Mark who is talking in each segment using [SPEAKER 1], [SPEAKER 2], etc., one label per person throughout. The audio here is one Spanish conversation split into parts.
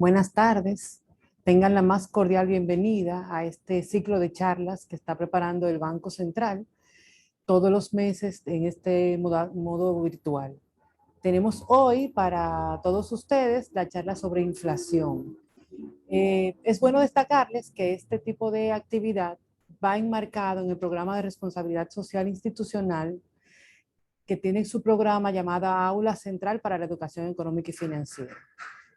[SPEAKER 1] Buenas tardes. Tengan la más cordial bienvenida a este ciclo de charlas que está preparando el Banco Central todos los meses en este modo virtual. Tenemos hoy para todos ustedes la charla sobre inflación. Es bueno destacarles que este tipo de actividad va enmarcado en el programa de responsabilidad social institucional que tiene su programa llamado Aula Central para la Educación Económica y Financiera.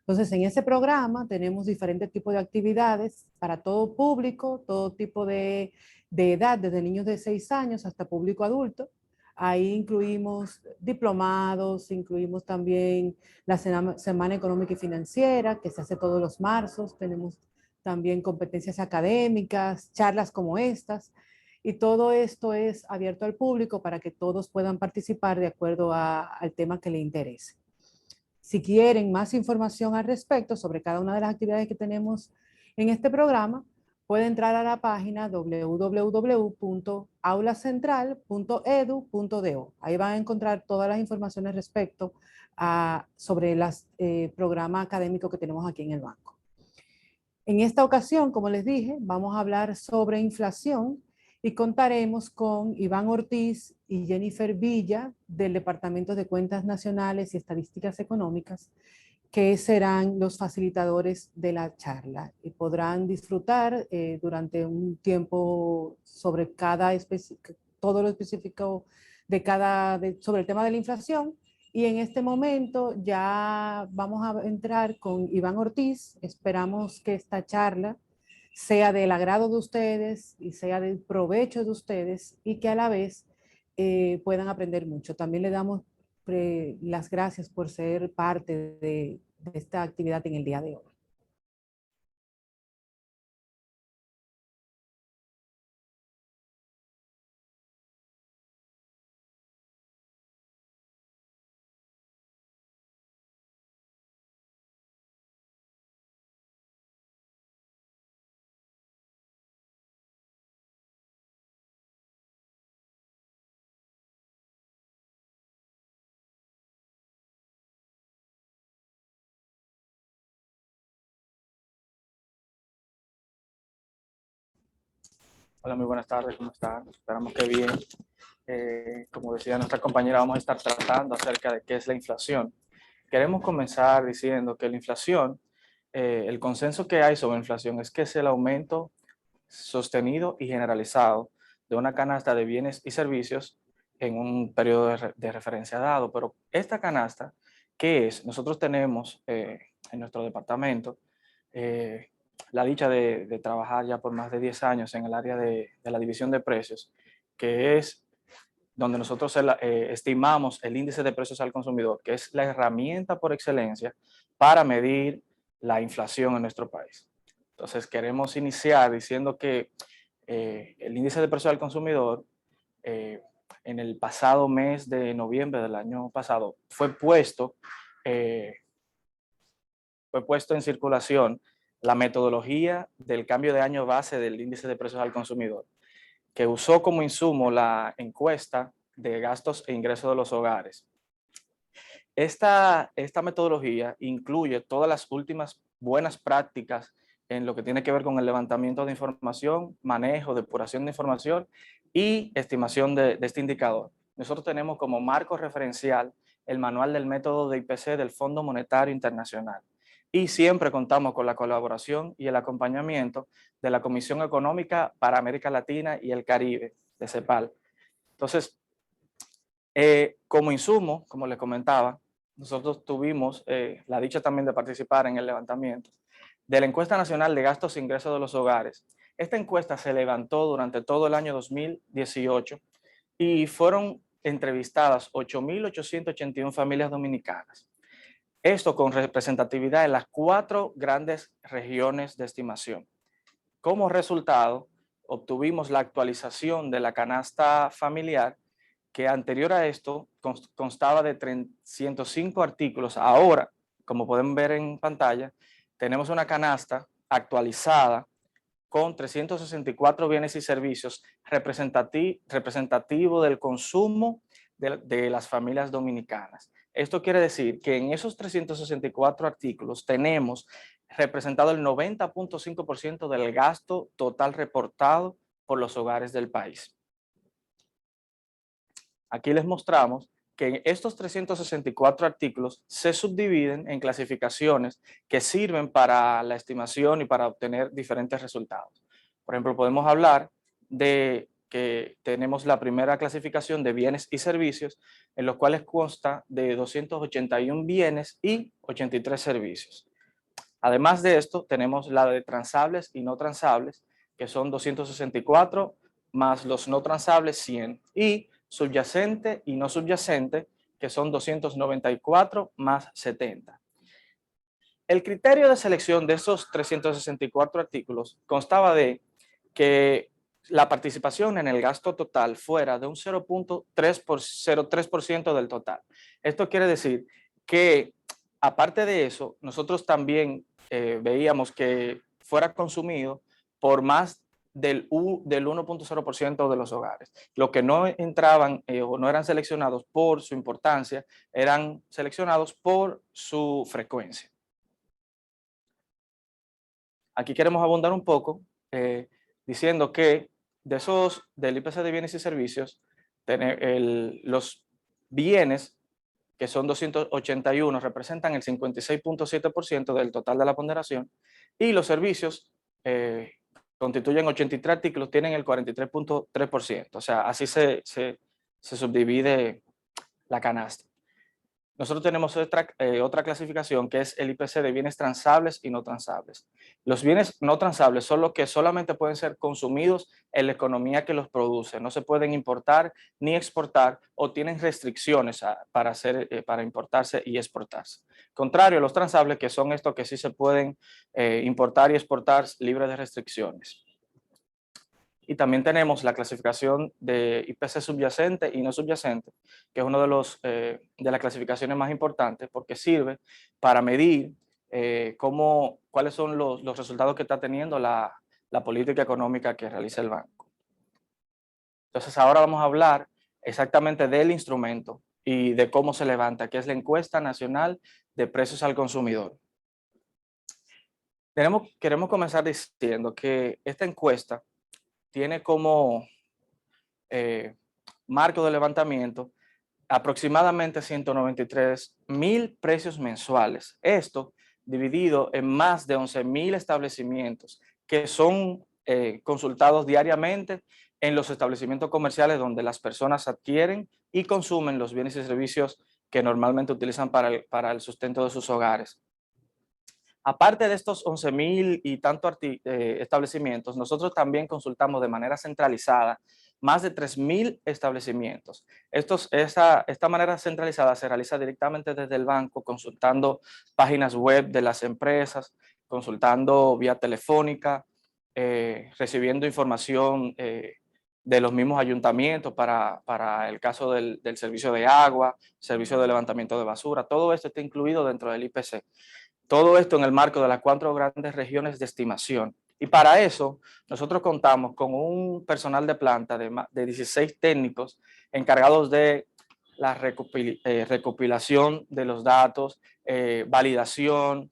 [SPEAKER 1] Entonces, en ese programa tenemos diferentes tipos de actividades para todo público, todo tipo de edad, desde niños de 6 años hasta público adulto. Ahí incluimos diplomados, incluimos también la Semana Económica y Financiera, que se hace todos los marzos. Tenemos también competencias académicas, charlas como estas. Y todo esto es abierto al público para que todos puedan participar de acuerdo al tema que les interese. Si quieren más información al respecto sobre cada una de las actividades que tenemos en este programa, pueden entrar a la página www.aulacentral.edu.do. Ahí van a encontrar todas las informaciones respecto sobre el programa académico que tenemos aquí en el banco. En esta ocasión, como les dije, vamos a hablar sobre inflación y contaremos con Iván Ortiz y Jennifer Villa del Departamento de Cuentas Nacionales y Estadísticas Económicas, que serán los facilitadores de la charla y podrán disfrutar durante un tiempo sobre todo lo específico sobre el tema de la inflación. Y en este momento ya vamos a entrar con Iván Ortiz. Esperamos que esta charla sea del agrado de ustedes y sea del provecho de ustedes y que a la vez puedan aprender mucho. También le damos las gracias por ser parte de esta actividad en el día de hoy.
[SPEAKER 2] Hola, muy buenas tardes, ¿cómo están? Esperamos que bien. Como decía nuestra compañera, vamos a estar tratando acerca de qué es la inflación. Queremos comenzar diciendo que la inflación, el consenso que hay sobre inflación es que es el aumento sostenido y generalizado de una canasta de bienes y servicios en un periodo de referencia dado. Pero esta canasta, ¿qué es? Nosotros tenemos en nuestro departamento la dicha de trabajar ya por más de 10 años en el área de la división de precios, que es donde nosotros estimamos el índice de precios al consumidor, que es la herramienta por excelencia para medir la inflación en nuestro país. Entonces, queremos iniciar diciendo que el índice de precios al consumidor eh, en el pasado mes de noviembre del año pasado eh, fue puesto en circulación la metodología del cambio de año base del índice de precios al consumidor, que usó como insumo la encuesta de gastos e ingresos de los hogares. Esta metodología incluye todas las últimas buenas prácticas en lo que tiene que ver con el levantamiento de información, manejo, depuración de información y estimación de este indicador. Nosotros tenemos como marco referencial el manual del método de IPC del Fondo Monetario Internacional y siempre contamos con la colaboración y el acompañamiento de la Comisión Económica para América Latina y el Caribe, de CEPAL. Entonces, como insumo, como les comentaba, nosotros tuvimos la dicha también de participar en el levantamiento de la encuesta nacional de gastos e ingresos de los hogares. Esta encuesta se levantó durante todo el año 2018 y fueron entrevistadas 8.881 familias dominicanas. Esto con representatividad en las 4 grandes regiones de estimación. Como resultado, obtuvimos la actualización de la canasta familiar, que anterior a esto constaba de 305 artículos. Ahora, como pueden ver en pantalla, tenemos una canasta actualizada con 364 bienes y servicios representativo del consumo de las familias dominicanas. Esto quiere decir que en esos 364 artículos tenemos representado el 90.5% del gasto total reportado por los hogares del país. Aquí les mostramos que estos 364 artículos se subdividen en clasificaciones que sirven para la estimación y para obtener diferentes resultados. Por ejemplo, podemos hablar de que tenemos la primera clasificación de bienes y servicios, en los cuales consta de 281 bienes y 83 servicios. Además de esto, tenemos la de transables y no transables, que son 264, más los no transables 100, y subyacente y no subyacente, que son 294 más 70. El criterio de selección de esos 364 artículos constaba de que la participación en el gasto total fuera de un 0.03% del total. Esto quiere decir que, aparte de eso, nosotros también veíamos que fuera consumido por más del 1.0% de los hogares. Los que no entraban o no eran seleccionados por su importancia, eran seleccionados por su frecuencia. Aquí queremos abundar un poco diciendo que del IPC de bienes y servicios, los bienes, que son 281, representan el 56.7% del total de la ponderación, y los servicios constituyen 83 artículos, tienen el 43.3%. O sea, así se subdivide la canasta. Nosotros tenemos otra clasificación, que es el IPC de bienes transables y no transables. Los bienes no transables son los que solamente pueden ser consumidos en la economía que los produce. No se pueden importar ni exportar, o tienen restricciones para importarse y exportarse. Contrario a los transables, que son estos que sí se pueden importar y exportar libres de restricciones. Y también tenemos la clasificación de IPC subyacente y no subyacente, que es una de las clasificaciones más importantes, porque sirve para medir cuáles son los resultados que está teniendo la política económica que realiza el banco. Entonces, ahora vamos a hablar exactamente del instrumento y de cómo se levanta, que es la Encuesta Nacional de Precios al Consumidor. Queremos comenzar diciendo que esta encuesta tiene como marco de levantamiento aproximadamente 193,000 precios mensuales. Esto dividido en más de 11,000 establecimientos que son consultados diariamente en los establecimientos comerciales donde las personas adquieren y consumen los bienes y servicios que normalmente utilizan para el sustento de sus hogares. Aparte de estos 11,000 y tantos establecimientos, nosotros también consultamos de manera centralizada más de 3,000 establecimientos. Esta manera centralizada se realiza directamente desde el banco, consultando páginas web de las empresas, consultando vía telefónica, recibiendo información de los mismos ayuntamientos para el caso del servicio de agua, servicio de levantamiento de basura. Todo esto está incluido dentro del IPC. Todo esto en el marco de las 4 grandes regiones de estimación. Y para eso, nosotros contamos con un personal de planta de 16 técnicos encargados de la recopilación de los datos, validación,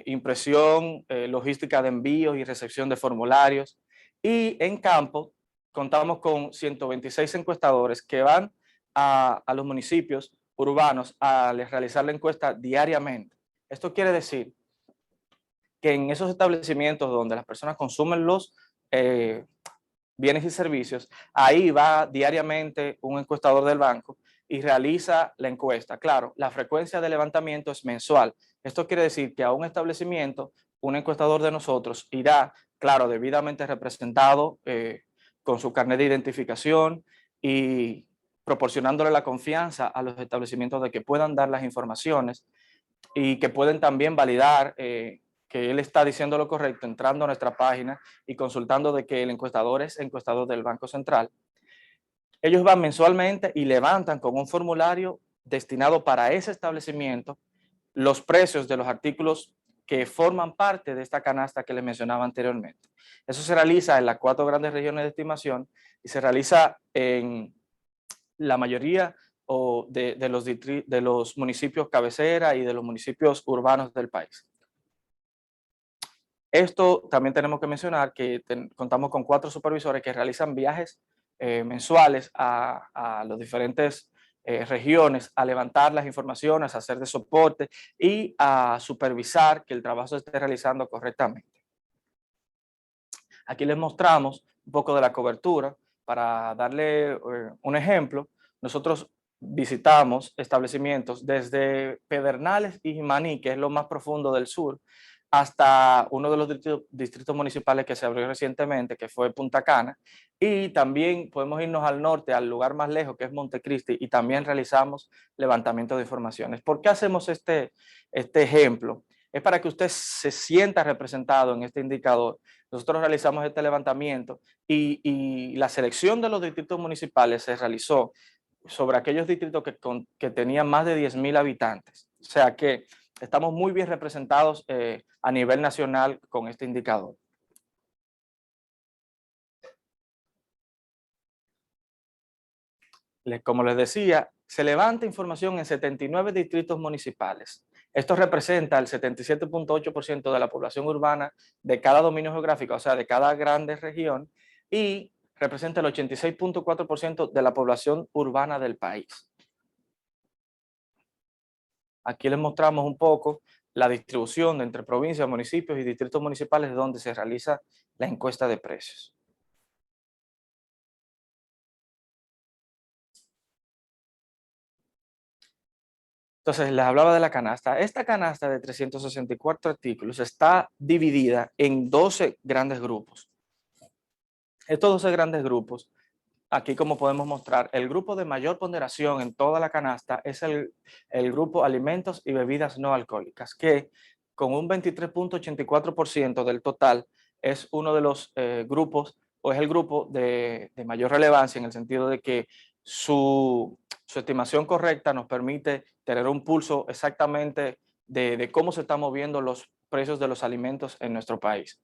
[SPEAKER 2] impresión, logística de envíos y recepción de formularios. Y en campo, contamos con 126 encuestadores que van a los municipios urbanos a realizar la encuesta diariamente. Esto quiere decir que en esos establecimientos donde las personas consumen los bienes y servicios, ahí va diariamente un encuestador del banco y realiza la encuesta. Claro, la frecuencia de levantamiento es mensual. Esto quiere decir que a un establecimiento, un encuestador de nosotros irá, claro, debidamente representado con su carnet de identificación y proporcionándole la confianza a los establecimientos de que puedan dar las informaciones y que pueden también validar que él está diciendo lo correcto entrando a nuestra página y consultando de que el encuestador es encuestador del Banco Central. Ellos van mensualmente y levantan con un formulario destinado para ese establecimiento los precios de los artículos que forman parte de esta canasta que les mencionaba anteriormente. Eso se realiza en las 4 grandes regiones de estimación y se realiza en la mayoría o de los municipios cabecera y de los municipios urbanos del país. Esto también tenemos que mencionar que contamos con 4 supervisores que realizan viajes mensuales a las diferentes regiones a levantar las informaciones, a hacer de soporte y a supervisar que el trabajo se esté realizando correctamente. Aquí les mostramos un poco de la cobertura. Para darle un ejemplo, nosotros visitamos establecimientos desde Pedernales y Jimaní, que es lo más profundo del sur, hasta uno de los distritos municipales que se abrió recientemente, que fue Punta Cana, y también podemos irnos al norte, al lugar más lejos, que es Montecristi, y también realizamos levantamiento de informaciones. ¿Por qué hacemos este ejemplo? Es para que usted se sienta representado en este indicador. Nosotros realizamos este levantamiento y la selección de los distritos municipales se realizó sobre aquellos distritos que tenían más de 10,000 habitantes. O sea que estamos muy bien representados a nivel nacional con este indicador. Como les decía, se levanta información en 79 distritos municipales. Esto representa el 77.8% de la población urbana de cada dominio geográfico, o sea, de cada grande región, y representa el 86.4% de la población urbana del país. Aquí les mostramos un poco la distribución entre provincias, municipios y distritos municipales donde se realiza la encuesta de precios. Entonces, les hablaba de la canasta. Esta canasta de 364 artículos está dividida en 12 grandes grupos. Estos 12 grandes grupos, aquí como podemos mostrar, el grupo de mayor ponderación en toda la canasta es el grupo alimentos y bebidas no alcohólicas, que con un 23.84% del total es uno de los grupos, o es el grupo de mayor relevancia en el sentido de que su estimación correcta nos permite tener un pulso exactamente de cómo se están moviendo los precios de los alimentos en nuestro país.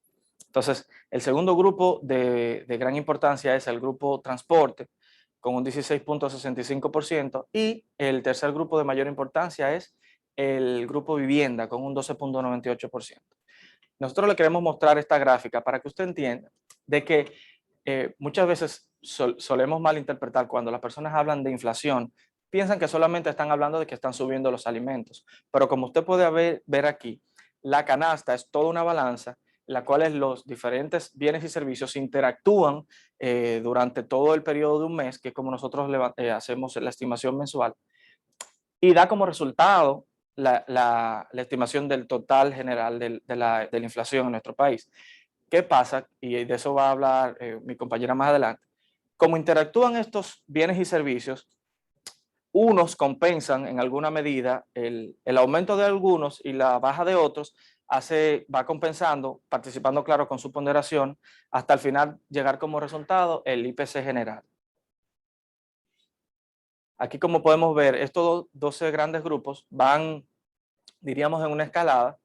[SPEAKER 2] Entonces, el segundo grupo de gran importancia es el grupo transporte, con un 16.65%, y el tercer grupo de mayor importancia es el grupo vivienda, con un 12.98%. Nosotros le queremos mostrar esta gráfica para que usted entienda de que muchas veces solemos malinterpretar cuando las personas hablan de inflación, piensan que solamente están hablando de que están subiendo los alimentos, pero como usted puede ver aquí, la canasta es toda una balanza en la cual los diferentes bienes y servicios interactúan durante todo el periodo de un mes, que es como nosotros hacemos la estimación mensual, y da como resultado la estimación del total general de la inflación en nuestro país. ¿Qué pasa? Y de eso va a hablar mi compañera más adelante. Como interactúan estos bienes y servicios, unos compensan en alguna medida el aumento de algunos y la baja de otros, va compensando, participando claro con su ponderación, hasta al final llegar como resultado el IPC general. Aquí, como podemos ver, estos 12 grandes grupos van, diríamos, en una escalada,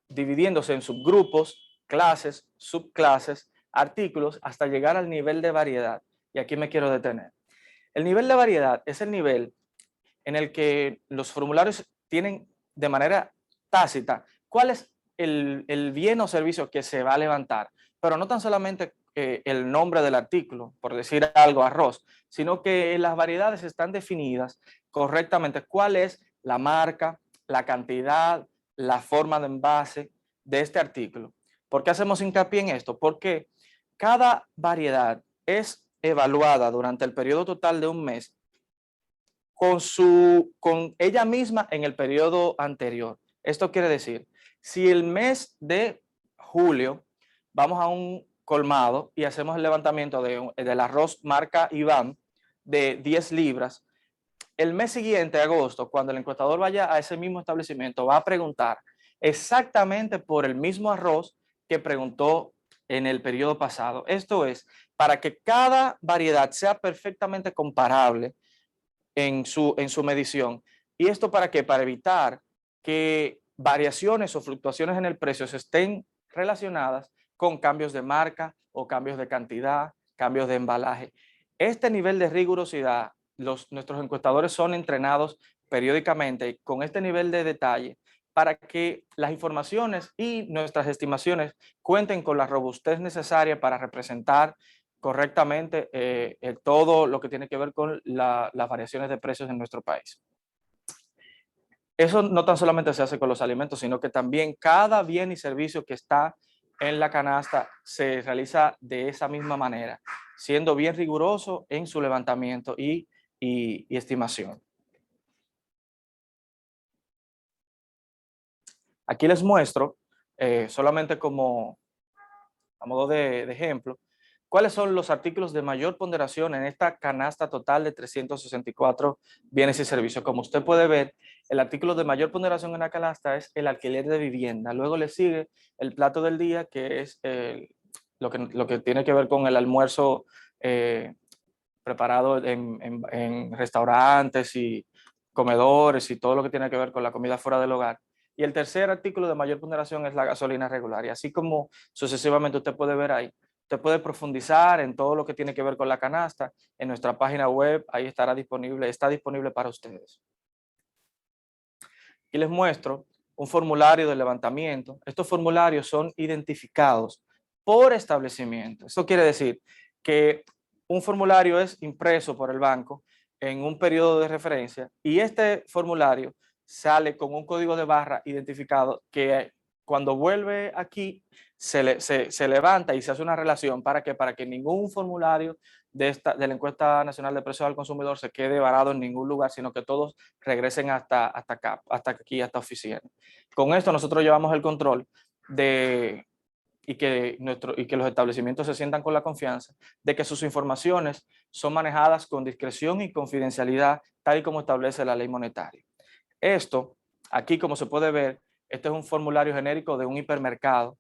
[SPEAKER 2] dividiéndose en subgrupos, clases, subclases, artículos, hasta llegar al nivel de variedad. Y aquí me quiero detener. El nivel de variedad es el nivel en el que los formularios tienen de manera tácita cuál es el bien o servicio que se va a levantar, pero no tan solamente el nombre del artículo, por decir algo, arroz, sino que las variedades están definidas correctamente cuál es la marca, la cantidad, la forma de envase de este artículo. ¿Por qué hacemos hincapié en esto? Porque cada variedad es evaluada durante el periodo total de un mes con ella misma en el periodo anterior. Esto quiere decir, si el mes de julio vamos a un colmado y hacemos el levantamiento del arroz marca Iván de 10 libras, el mes siguiente, agosto, cuando el encuestador vaya a ese mismo establecimiento, va a preguntar exactamente por el mismo arroz que preguntó en el periodo pasado. Esto es, para que cada variedad sea perfectamente comparable en su medición. ¿Y esto para qué? Para evitar que variaciones o fluctuaciones en el precio se estén relacionadas con cambios de marca o cambios de cantidad, cambios de embalaje. Este nivel de rigurosidad nuestros encuestadores son entrenados periódicamente con este nivel de detalle para que las informaciones y nuestras estimaciones cuenten con la robustez necesaria para representar correctamente todo lo que tiene que ver con las variaciones de precios en nuestro país. Eso no tan solamente se hace con los alimentos, sino que también cada bien y servicio que está en la canasta se realiza de esa misma manera, siendo bien riguroso en su levantamiento y estimación. Aquí les muestro, solamente como a modo de ejemplo, cuáles son los artículos de mayor ponderación en esta canasta total de 364 bienes y servicios. Como usted puede ver, el artículo de mayor ponderación en la canasta es el alquiler de vivienda. Luego le sigue el plato del día, que es lo que tiene que ver con el almuerzo preparado en restaurantes y comedores y todo lo que tiene que ver con la comida fuera del hogar. Y el tercer artículo de mayor ponderación es la gasolina regular. Y así como sucesivamente usted puede ver ahí, usted puede profundizar en todo lo que tiene que ver con la canasta en nuestra página web. Ahí está disponible para ustedes. Y les muestro un formulario de levantamiento. Estos formularios son identificados por establecimiento. Eso quiere decir que un formulario es impreso por el banco en un periodo de referencia y este formulario sale con un código de barra identificado que cuando vuelve aquí se levanta y se hace una relación para que ningún formulario de la encuesta nacional de precios al consumidor se quede varado en ningún lugar, sino que todos regresen hasta acá, hasta aquí, hasta oficina. Con esto nosotros llevamos el control y que los establecimientos se sientan con la confianza de que sus informaciones son manejadas con discreción y confidencialidad, tal y como establece la ley monetaria. Esto, aquí como se puede ver, este es un formulario genérico de un hipermercado.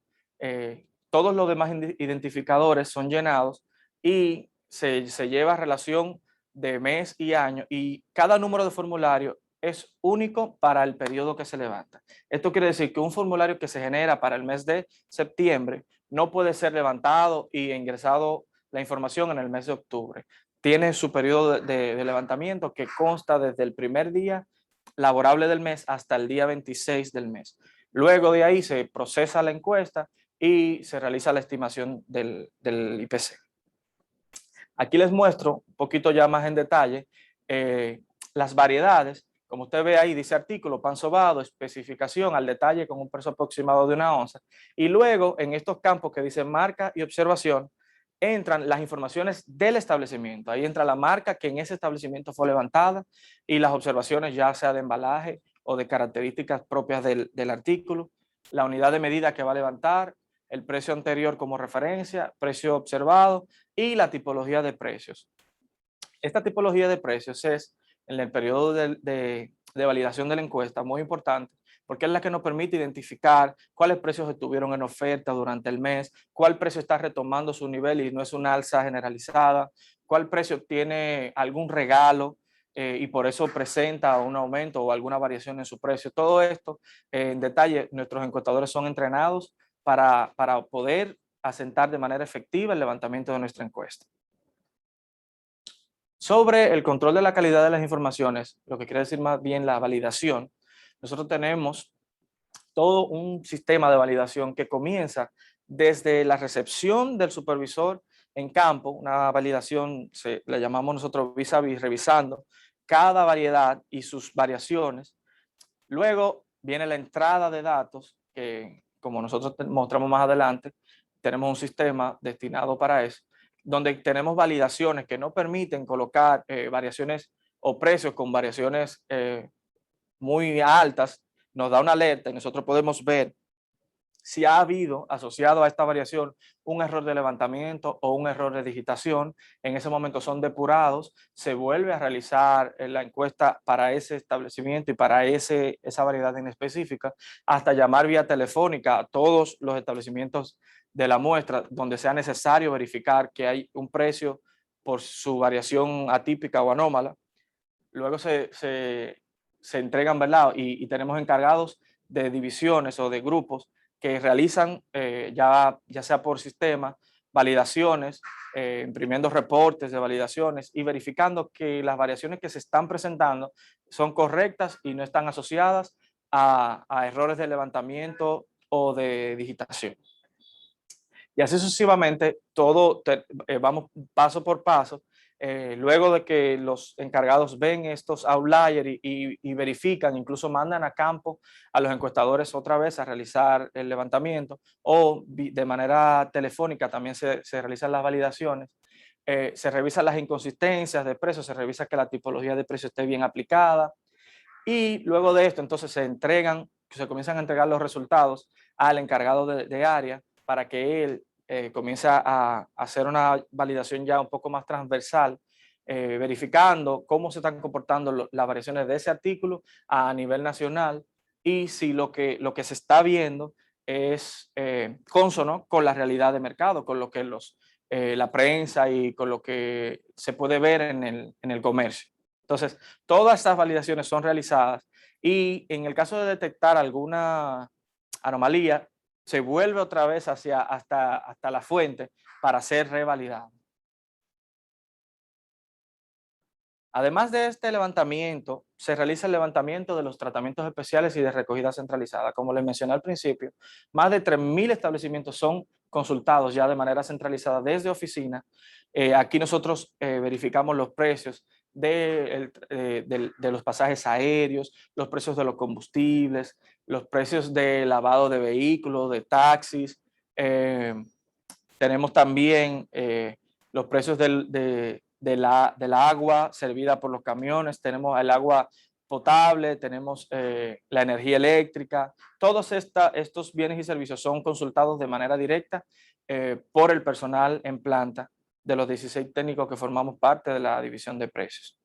[SPEAKER 2] Todos los demás identificadores son llenados y se lleva relación de mes y año y cada número de formulario es único para el periodo que se levanta. Esto quiere decir que un formulario que se genera para el mes de septiembre no puede ser levantado y ingresado la información en el mes de octubre. Tiene su periodo de levantamiento que consta desde el primer día laborable del mes hasta el día 26 del mes. Luego de ahí se procesa la encuesta y se realiza la estimación del IPC. Aquí les muestro un poquito ya más en detalle las variedades. Como usted ve ahí, dice artículo, pan sobado, especificación al detalle con un peso aproximado de 1 onza. Y luego en estos campos que dicen marca y observación, entran las informaciones del establecimiento. Ahí entra la marca que en ese establecimiento fue levantada y las observaciones ya sea de embalaje o de características propias del artículo, la unidad de medida que va a levantar, el precio anterior como referencia, precio observado y la tipología de precios. Esta tipología de precios es en el periodo de validación de la encuesta muy importante porque es la que nos permite identificar cuáles precios estuvieron en oferta durante el mes, cuál precio está retomando su nivel y no es una alza generalizada, cuál precio tiene algún regalo y por eso presenta un aumento o alguna variación en su precio. Todo esto en detalle, nuestros encuestadores son entrenados para poder asentar de manera efectiva el levantamiento de nuestra encuesta. Sobre el control de la calidad de las informaciones, lo que quiere decir más bien la validación, nosotros tenemos todo un sistema de validación que comienza desde la recepción del supervisor en campo, una validación, la llamamos nosotros vis a vis, revisando cada variedad y sus variaciones. Luego viene la entrada de datos, que como nosotros mostramos más adelante, tenemos un sistema destinado para eso, donde tenemos validaciones que no permiten colocar variaciones o precios con variaciones muy altas, nos da una alerta y nosotros podemos ver si ha habido asociado a esta variación un error de levantamiento o un error de digitación. En ese momento son depurados, se vuelve a realizar la encuesta para ese establecimiento y para esa variedad en específica, hasta llamar vía telefónica a todos los establecimientos de la muestra donde sea necesario verificar que hay un precio por su variación atípica o anómala. Luego se entregan, ¿verdad? Y tenemos encargados de divisiones o de grupos que realizan ya sea por sistema validaciones, imprimiendo reportes de validaciones y verificando que las variaciones que se están presentando son correctas y no están asociadas a errores de levantamiento o de digitación. Y así sucesivamente, vamos paso por paso. Luego de que los encargados ven estos outliers y verifican, incluso mandan a campo a los encuestadores otra vez a realizar el levantamiento, o de manera telefónica también se realizan las validaciones. Se revisan las inconsistencias de precios, se revisa que la tipología de precio esté bien aplicada, y luego de esto entonces se comienzan a entregar los resultados al encargado de área para que él comience a hacer una validación ya un poco más transversal, verificando cómo se están comportando las variaciones de ese artículo a nivel nacional, y si lo que se está viendo es consono con la realidad de mercado, con lo que la prensa y con lo que se puede ver en el comercio. Entonces, todas estas validaciones son realizadas, y en el caso de detectar alguna anomalía, se vuelve otra vez hasta la fuente para ser revalidado. Además de este levantamiento, se realiza el levantamiento de los tratamientos especiales y de recogida centralizada. Como les mencioné al principio, más de 3.000 establecimientos son consultados ya de manera centralizada desde oficina. Aquí nosotros verificamos los precios de los pasajes aéreos, los precios de los combustibles, los precios de lavado de vehículos, de taxis. Tenemos también los precios del agua servida por los camiones, tenemos el agua potable, tenemos la energía eléctrica. Todos estos bienes y servicios son consultados de manera directa por el personal en planta de los 16 técnicos que formamos parte de la división de precios.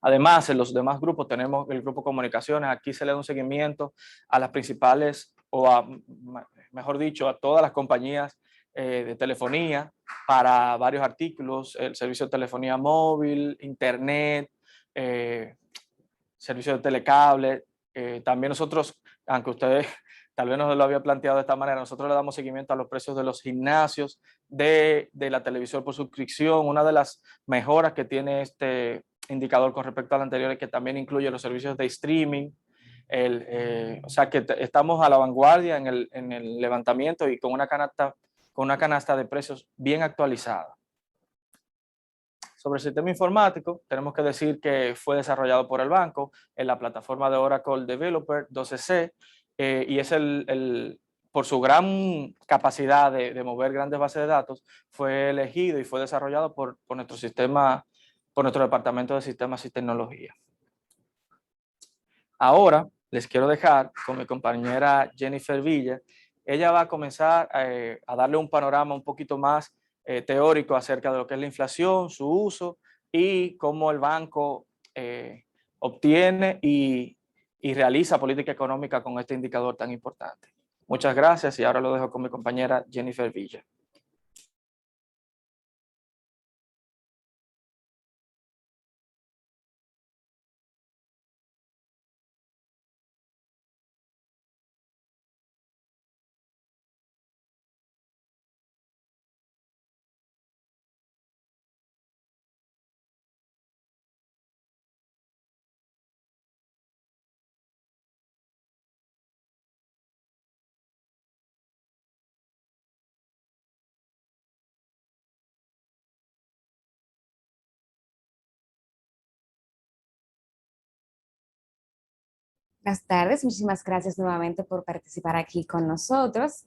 [SPEAKER 2] Además, en los demás grupos tenemos el grupo comunicaciones. Aquí se le da un seguimiento a las principales, mejor dicho, a todas las compañías de telefonía para varios artículos: el servicio de telefonía móvil, internet, servicio de telecable. También nosotros, aunque ustedes tal vez no lo había planteado de esta manera, nosotros le damos seguimiento a los precios de los gimnasios, de la televisión por suscripción. Una de las mejoras que tiene este indicador con respecto al anterior es que también incluye los servicios de streaming. O sea que estamos a la vanguardia en el levantamiento y con una canasta de precios bien actualizada. Sobre el sistema informático, tenemos que decir que fue desarrollado por el banco en la plataforma de Oracle Developer 12C, y es por su gran capacidad de mover grandes bases de datos, fue elegido y fue desarrollado por nuestro departamento de sistemas y tecnología. Ahora les quiero dejar con mi compañera Jennifer Villa. Ella va a comenzar a darle un panorama un poquito más teórico acerca de lo que es la inflación, su uso y cómo el banco obtiene y realiza política económica con este indicador tan importante. Muchas gracias, y ahora lo dejo con mi compañera Jennifer Villa.
[SPEAKER 3] Buenas tardes, muchísimas gracias nuevamente por participar aquí con nosotros.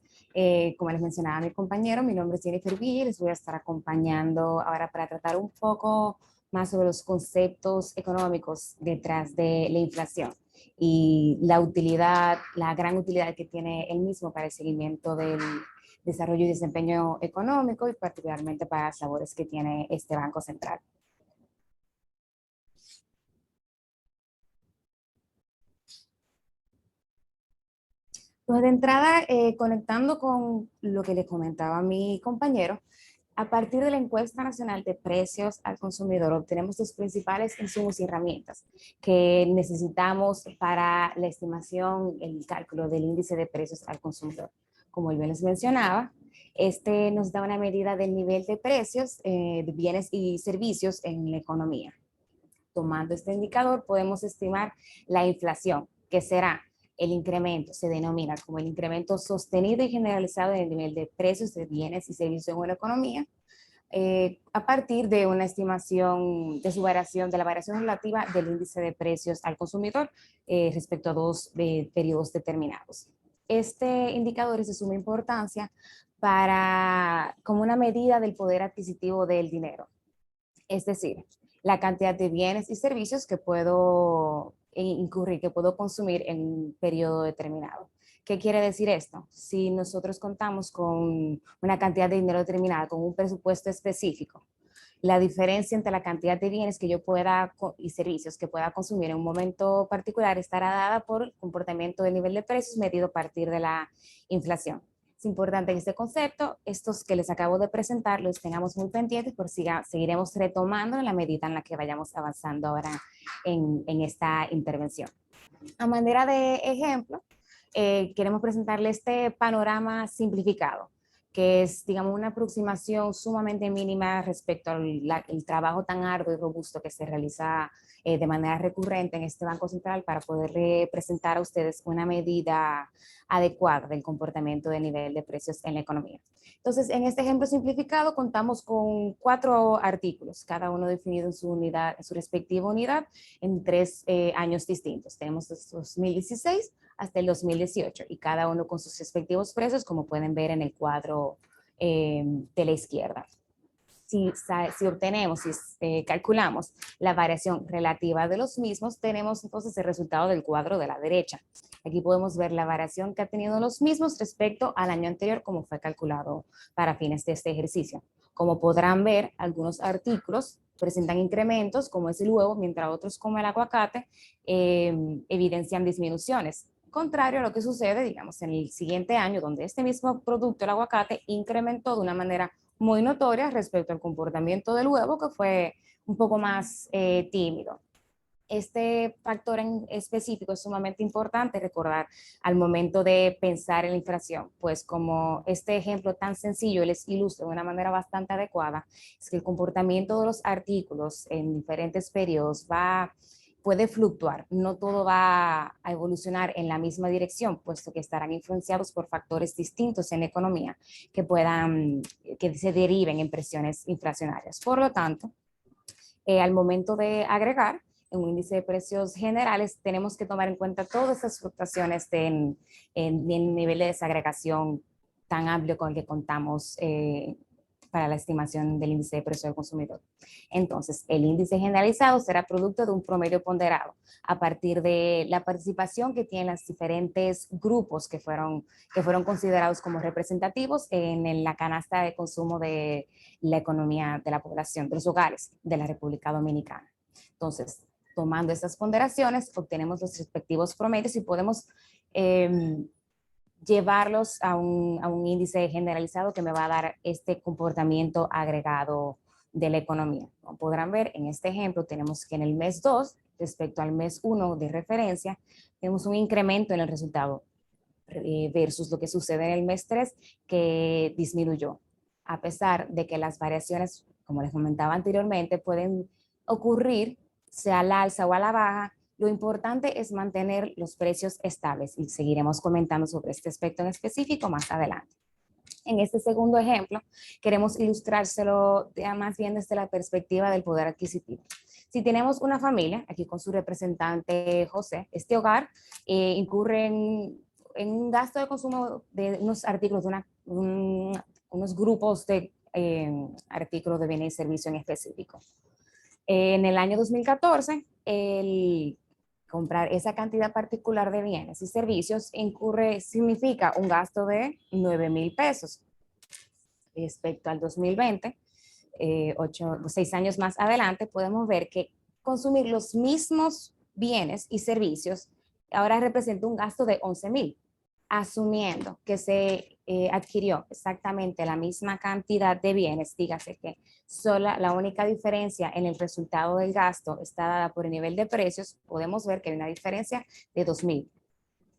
[SPEAKER 3] Como les mencionaba mi compañero, mi nombre es Jennifer Villa y les voy a estar acompañando ahora para tratar un poco más sobre los conceptos económicos detrás de la inflación y la utilidad, la gran utilidad que tiene el mismo para el seguimiento del desarrollo y desempeño económico, y particularmente para las labores que tiene este Banco Central. Pues de entrada, conectando con lo que le comentaba mi compañero, a partir de la encuesta nacional de precios al consumidor, obtenemos los principales insumos y herramientas que necesitamos para la estimación, el cálculo del índice de precios al consumidor. Como él bien les mencionaba, Este nos da una medida del nivel de precios de bienes y servicios en la economía. Tomando este indicador, podemos estimar la inflación, que será el incremento, se denomina como el incremento sostenido y generalizado en el nivel de precios de bienes y servicios en la economía, a partir de una estimación de su variación, de la variación relativa del índice de precios al consumidor respecto a dos periodos determinados. Este indicador es de suma importancia como una medida del poder adquisitivo del dinero. Es decir, la cantidad de bienes y servicios que puedo incurrir, que puedo consumir en un periodo determinado. ¿Qué quiere decir esto? Si nosotros contamos con una cantidad de dinero determinada, con un presupuesto específico, la diferencia entre la cantidad de bienes que yo pueda y servicios que pueda consumir en un momento particular estará dada por el comportamiento del nivel de precios medido a partir de la inflación. Es importante que este concepto, estos que les acabo de presentar, los tengamos muy pendientes, por seguiremos retomando en la medida en la que vayamos avanzando ahora en esta intervención. A manera de ejemplo, queremos presentarle este panorama simplificado, que es, digamos, una aproximación sumamente mínima respecto al trabajo tan arduo y robusto que se realiza de manera recurrente en este Banco Central para poderle presentar a ustedes una medida adecuada del comportamiento del nivel de precios en la economía. Entonces, en este ejemplo simplificado contamos con 4 artículos, cada uno definido en su unidad, en su respectiva unidad, en 3 años distintos. Tenemos desde 2016 hasta el 2018 y cada uno con sus respectivos precios, como pueden ver en el cuadro de la izquierda. Si obtenemos, si calculamos la variación relativa de los mismos, tenemos entonces el resultado del cuadro de la derecha. Aquí podemos ver la variación que ha tenido los mismos respecto al año anterior, como fue calculado para fines de este ejercicio. Como podrán ver, algunos artículos presentan incrementos, como es el huevo, mientras otros, como el aguacate, evidencian disminuciones. Contrario a lo que sucede, digamos, en el siguiente año, donde este mismo producto, el aguacate, incrementó de una manera muy notoria respecto al comportamiento del huevo, que fue un poco más tímido. Este factor en específico es sumamente importante recordar al momento de pensar en la inflación, pues como este ejemplo tan sencillo les ilustra de una manera bastante adecuada, es que el comportamiento de los artículos en diferentes periodos puede fluctuar, no todo va a evolucionar en la misma dirección, puesto que estarán influenciados por factores distintos en la economía que se deriven en presiones inflacionarias. Por lo tanto, al momento de agregar en un índice de precios generales, tenemos que tomar en cuenta todas esas fluctuaciones en el nivel de desagregación tan amplio con el que contamos para la estimación del índice de precio del consumidor. Entonces, el índice generalizado será producto de un promedio ponderado a partir de la participación que tienen los diferentes grupos que fueron considerados como representativos en la canasta de consumo de la economía de la población, de los hogares de la República Dominicana. Entonces, tomando estas ponderaciones, obtenemos los respectivos promedios y podemos llevarlos a un índice generalizado que me va a dar este comportamiento agregado de la economía. Como podrán ver, en este ejemplo tenemos que en el mes 2, respecto al mes 1 de referencia, tenemos un incremento en el resultado versus lo que sucede en el mes 3, que disminuyó. A pesar de que las variaciones, como les comentaba anteriormente, pueden ocurrir, sea al alza o a la baja, lo importante es mantener los precios estables y seguiremos comentando sobre este aspecto en específico más adelante. En este segundo ejemplo, queremos ilustrárselo más bien desde la perspectiva del poder adquisitivo. Si tenemos una familia, aquí con su representante José, este hogar incurre en un gasto de consumo de unos artículos, unos grupos de artículos de bienes y servicios en específico. En el año 2014, el comprar esa cantidad particular de bienes y servicios significa un gasto de 9,000 pesos. Respecto al 2020, 6 años más adelante, podemos ver que consumir los mismos bienes y servicios ahora representa un gasto de 11,000, asumiendo que se adquirió exactamente la misma cantidad de bienes. Dígase que la única diferencia en el resultado del gasto está dada por el nivel de precios. Podemos ver que hay una diferencia de 2,000.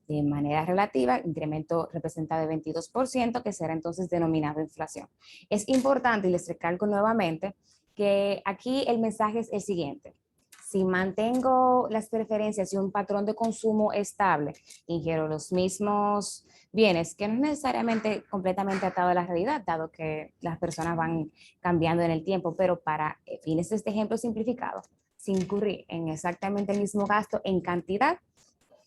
[SPEAKER 3] de manera relativa, incremento representa de 22%, que será entonces denominado inflación. Es importante, y les recalco nuevamente, que aquí el mensaje es el siguiente. Si mantengo las preferencias y un patrón de consumo estable, ingiero los mismos bienes, que no es necesariamente completamente atado a la realidad, dado que las personas van cambiando en el tiempo, pero para fines de este ejemplo simplificado, sin incurrir en exactamente el mismo gasto en cantidad,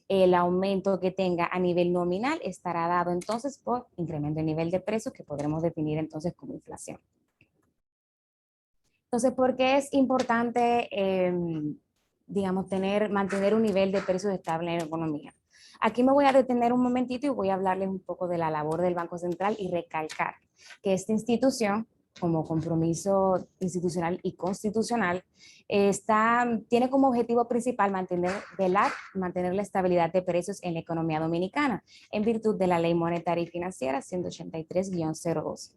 [SPEAKER 3] el aumento que tenga a nivel nominal estará dado entonces por incremento de nivel de precios, que podremos definir entonces como inflación. Entonces, ¿por qué es importante, digamos, mantener un nivel de precios estable en la economía? Aquí me voy a detener un momentito y voy a hablarles un poco de la labor del Banco Central y recalcar que esta institución, como compromiso institucional y constitucional, tiene como objetivo principal mantener la estabilidad de precios en la economía dominicana, en virtud de la Ley Monetaria y Financiera 183-02.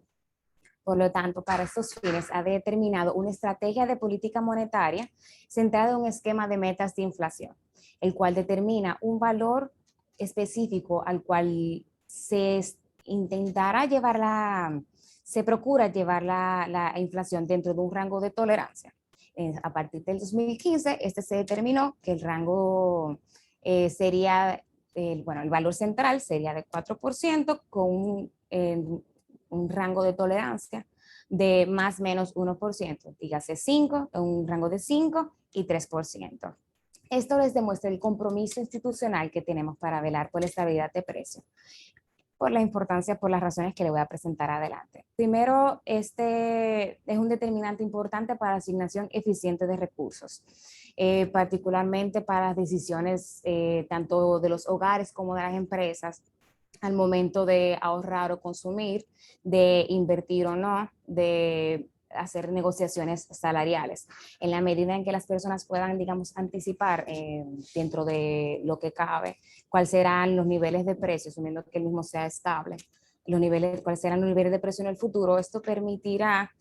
[SPEAKER 3] Por lo tanto, para estos fines ha determinado una estrategia de política monetaria centrada en un esquema de metas de inflación, el cual determina un valor específico al cual se procura llevar la inflación dentro de un rango de tolerancia. A partir del 2015, se determinó que el rango sería, el valor central sería de 4% con un rango de tolerancia de más o menos 1%, dígase 5, un rango de 5 y 3%. Esto les demuestra el compromiso institucional que tenemos para velar por la estabilidad de precios, por la importancia, por las razones que le voy a presentar adelante. Primero, este es un determinante importante para la asignación eficiente de recursos, particularmente para las decisiones tanto de los hogares como de las empresas, al momento de ahorrar o consumir, de invertir o no, de hacer negociaciones salariales. En la medida en que las personas puedan, digamos, anticipar dentro de lo que cabe, cuáles serán los niveles de precios, asumiendo que el mismo sea estable, cuáles serán los niveles de precio en el futuro, esto permitirá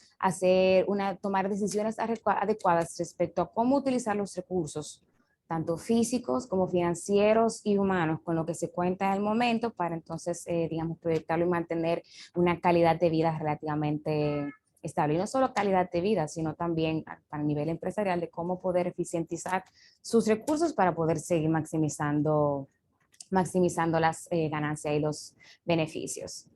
[SPEAKER 3] tomar decisiones adecuadas respecto a cómo utilizar los recursos, tanto físicos como financieros y humanos, con lo que se cuenta en el momento, para entonces, digamos, proyectarlo y mantener una calidad de vida relativamente estable. Y no solo calidad de vida, sino también para el nivel empresarial de cómo poder eficientizar sus recursos para poder seguir maximizando las ganancias y los beneficios.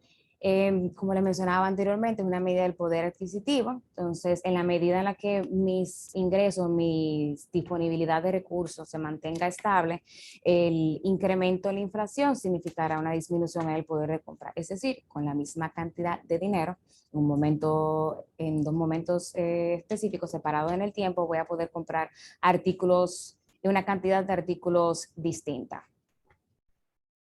[SPEAKER 3] Como les mencionaba anteriormente, es una medida del poder adquisitivo. Entonces, en la medida en la que mis ingresos, mi disponibilidad de recursos se mantenga estable, el incremento en la inflación significará una disminución en el poder de compra. Es decir, con la misma cantidad de dinero, en dos momentos específicos separados en el tiempo, voy a poder comprar una cantidad de artículos distinta.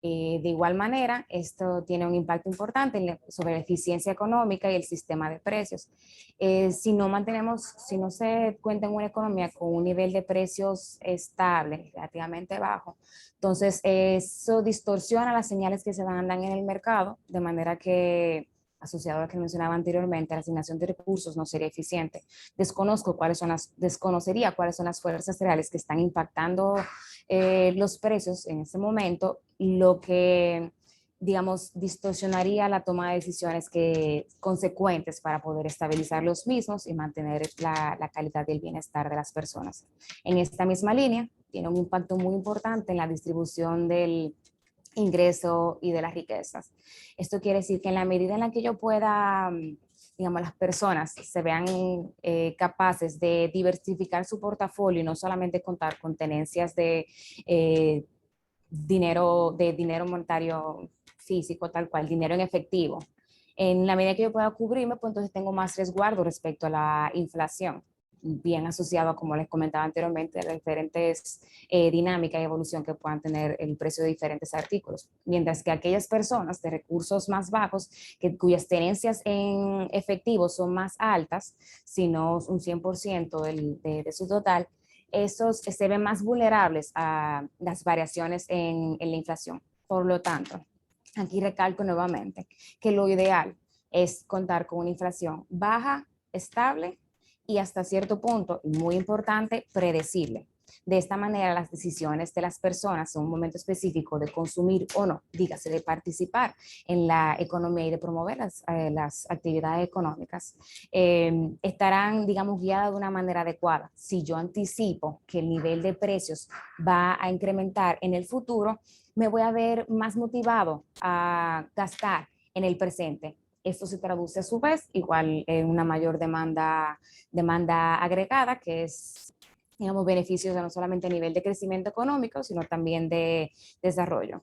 [SPEAKER 3] De igual manera, esto tiene un impacto importante sobre la eficiencia económica y el sistema de precios. Si no se cuenta en una economía con un nivel de precios estable, relativamente bajo, entonces eso distorsiona las señales que se dan en el mercado, de manera que, asociado a lo que mencionaba anteriormente, la asignación de recursos no sería eficiente. Desconocería cuáles son las fuerzas reales que están impactando los precios en este momento, lo que, digamos, distorsionaría la toma de decisiones consecuentes para poder estabilizar los mismos y mantener la calidad y el bienestar de las personas. En esta misma línea, tiene un impacto muy importante en la distribución del ingreso y de las riquezas. Esto quiere decir que en la medida en la que yo pueda, digamos, las personas se vean capaces de diversificar su portafolio y no solamente contar con tenencias de dinero monetario físico, tal cual, dinero en efectivo. En la medida que yo pueda cubrirme, pues entonces tengo más resguardo respecto a la inflación, bien asociado, como les comentaba anteriormente, a las diferentes dinámicas y evolución que puedan tener el precio de diferentes artículos. Mientras que aquellas personas de recursos más bajos, cuyas tenencias en efectivo son más altas, sino un 100% de su total, esos se ven más vulnerables a las variaciones en la inflación. Por lo tanto, aquí recalco nuevamente que lo ideal es contar con una inflación baja, estable y hasta cierto punto, muy importante, predecible. De esta manera, las decisiones de las personas en un momento específico de consumir o no, dígase, de participar en la economía y de promover las actividades económicas, estarán, digamos, guiadas de una manera adecuada. Si yo anticipo que el nivel de precios va a incrementar en el futuro, me voy a ver más motivado a gastar en el presente. Esto se traduce a su vez igual en una mayor demanda agregada, que es, digamos, beneficios no solamente a nivel de crecimiento económico, sino también de desarrollo.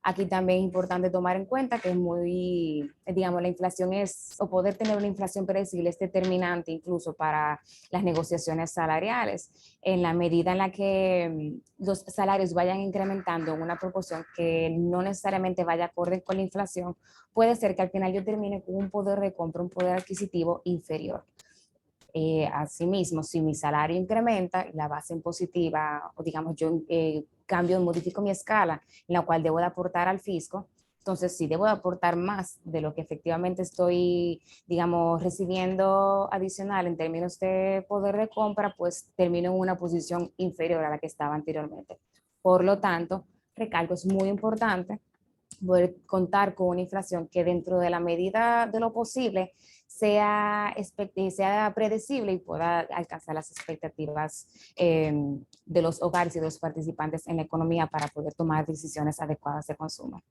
[SPEAKER 3] Aquí también es importante tomar en cuenta que es muy, digamos, la inflación es, o poder tener una inflación predecible es determinante incluso para las negociaciones salariales, en la medida en la que los salarios vayan incrementando en una proporción que no necesariamente vaya acorde con la inflación, puede ser que al final yo termine con un poder de compra, un poder adquisitivo inferior. Asimismo, si mi salario incrementa, la base impositiva, o digamos, yo cambio, modifico mi escala en la cual debo de aportar al fisco, entonces si debo de aportar más de lo que efectivamente estoy, digamos, recibiendo adicional en términos de poder de compra, pues termino en una posición inferior a la que estaba anteriormente. Por lo tanto, recalco, es muy importante poder contar con una inflación que dentro de la medida de lo posible sea predecible y pueda alcanzar las expectativas de los hogares y de los participantes en la economía para poder tomar decisiones adecuadas de consumo.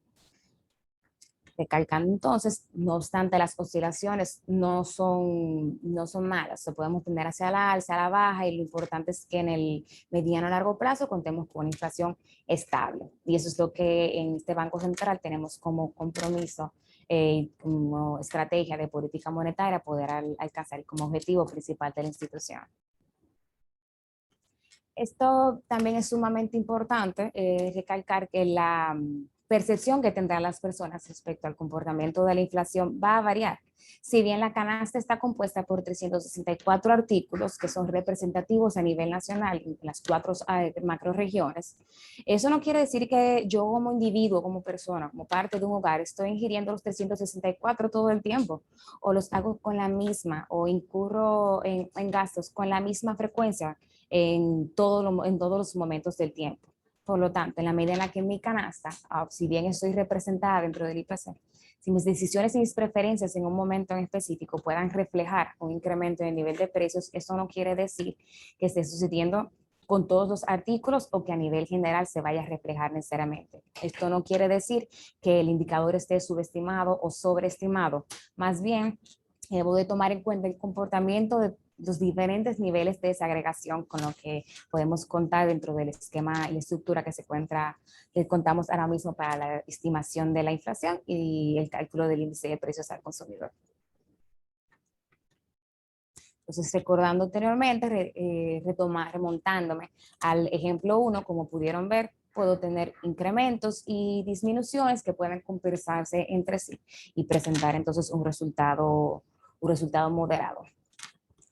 [SPEAKER 3] Recalcando entonces, no obstante, las oscilaciones no son malas, se podemos tener hacia la alza, a la baja, y lo importante es que en el mediano a largo plazo contemos con una inflación estable. Y eso es lo que en este Banco Central tenemos como compromiso, como estrategia de política monetaria, poder alcanzar como objetivo principal de la institución. Esto también es sumamente importante, recalcar que la percepción que tendrán las personas respecto al comportamiento de la inflación va a variar. Si bien la canasta está compuesta por 364 artículos que son representativos a nivel nacional en las 4 macroregiones, eso no quiere decir que yo como individuo, como persona, como parte de un hogar, estoy ingiriendo los 364 todo el tiempo, o los hago con la misma, o incurro en gastos con la misma frecuencia en todos los momentos del tiempo. Por lo tanto, en la medida en la que mi canasta, si bien estoy representada dentro del IPC, si mis decisiones y mis preferencias en un momento en específico puedan reflejar un incremento en el nivel de precios, eso no quiere decir que esté sucediendo con todos los artículos o que a nivel general se vaya a reflejar necesariamente. Esto no quiere decir que el indicador esté subestimado o sobreestimado. Más bien, debo de tomar en cuenta el comportamiento de los diferentes niveles de desagregación con lo que podemos contar dentro del esquema y la estructura que se encuentra, que contamos ahora mismo para la estimación de la inflación y el cálculo del índice de precios al consumidor. Entonces, recordando anteriormente, remontándome al ejemplo 1, como pudieron ver, puedo tener incrementos y disminuciones que pueden compensarse entre sí y presentar entonces un resultado moderado.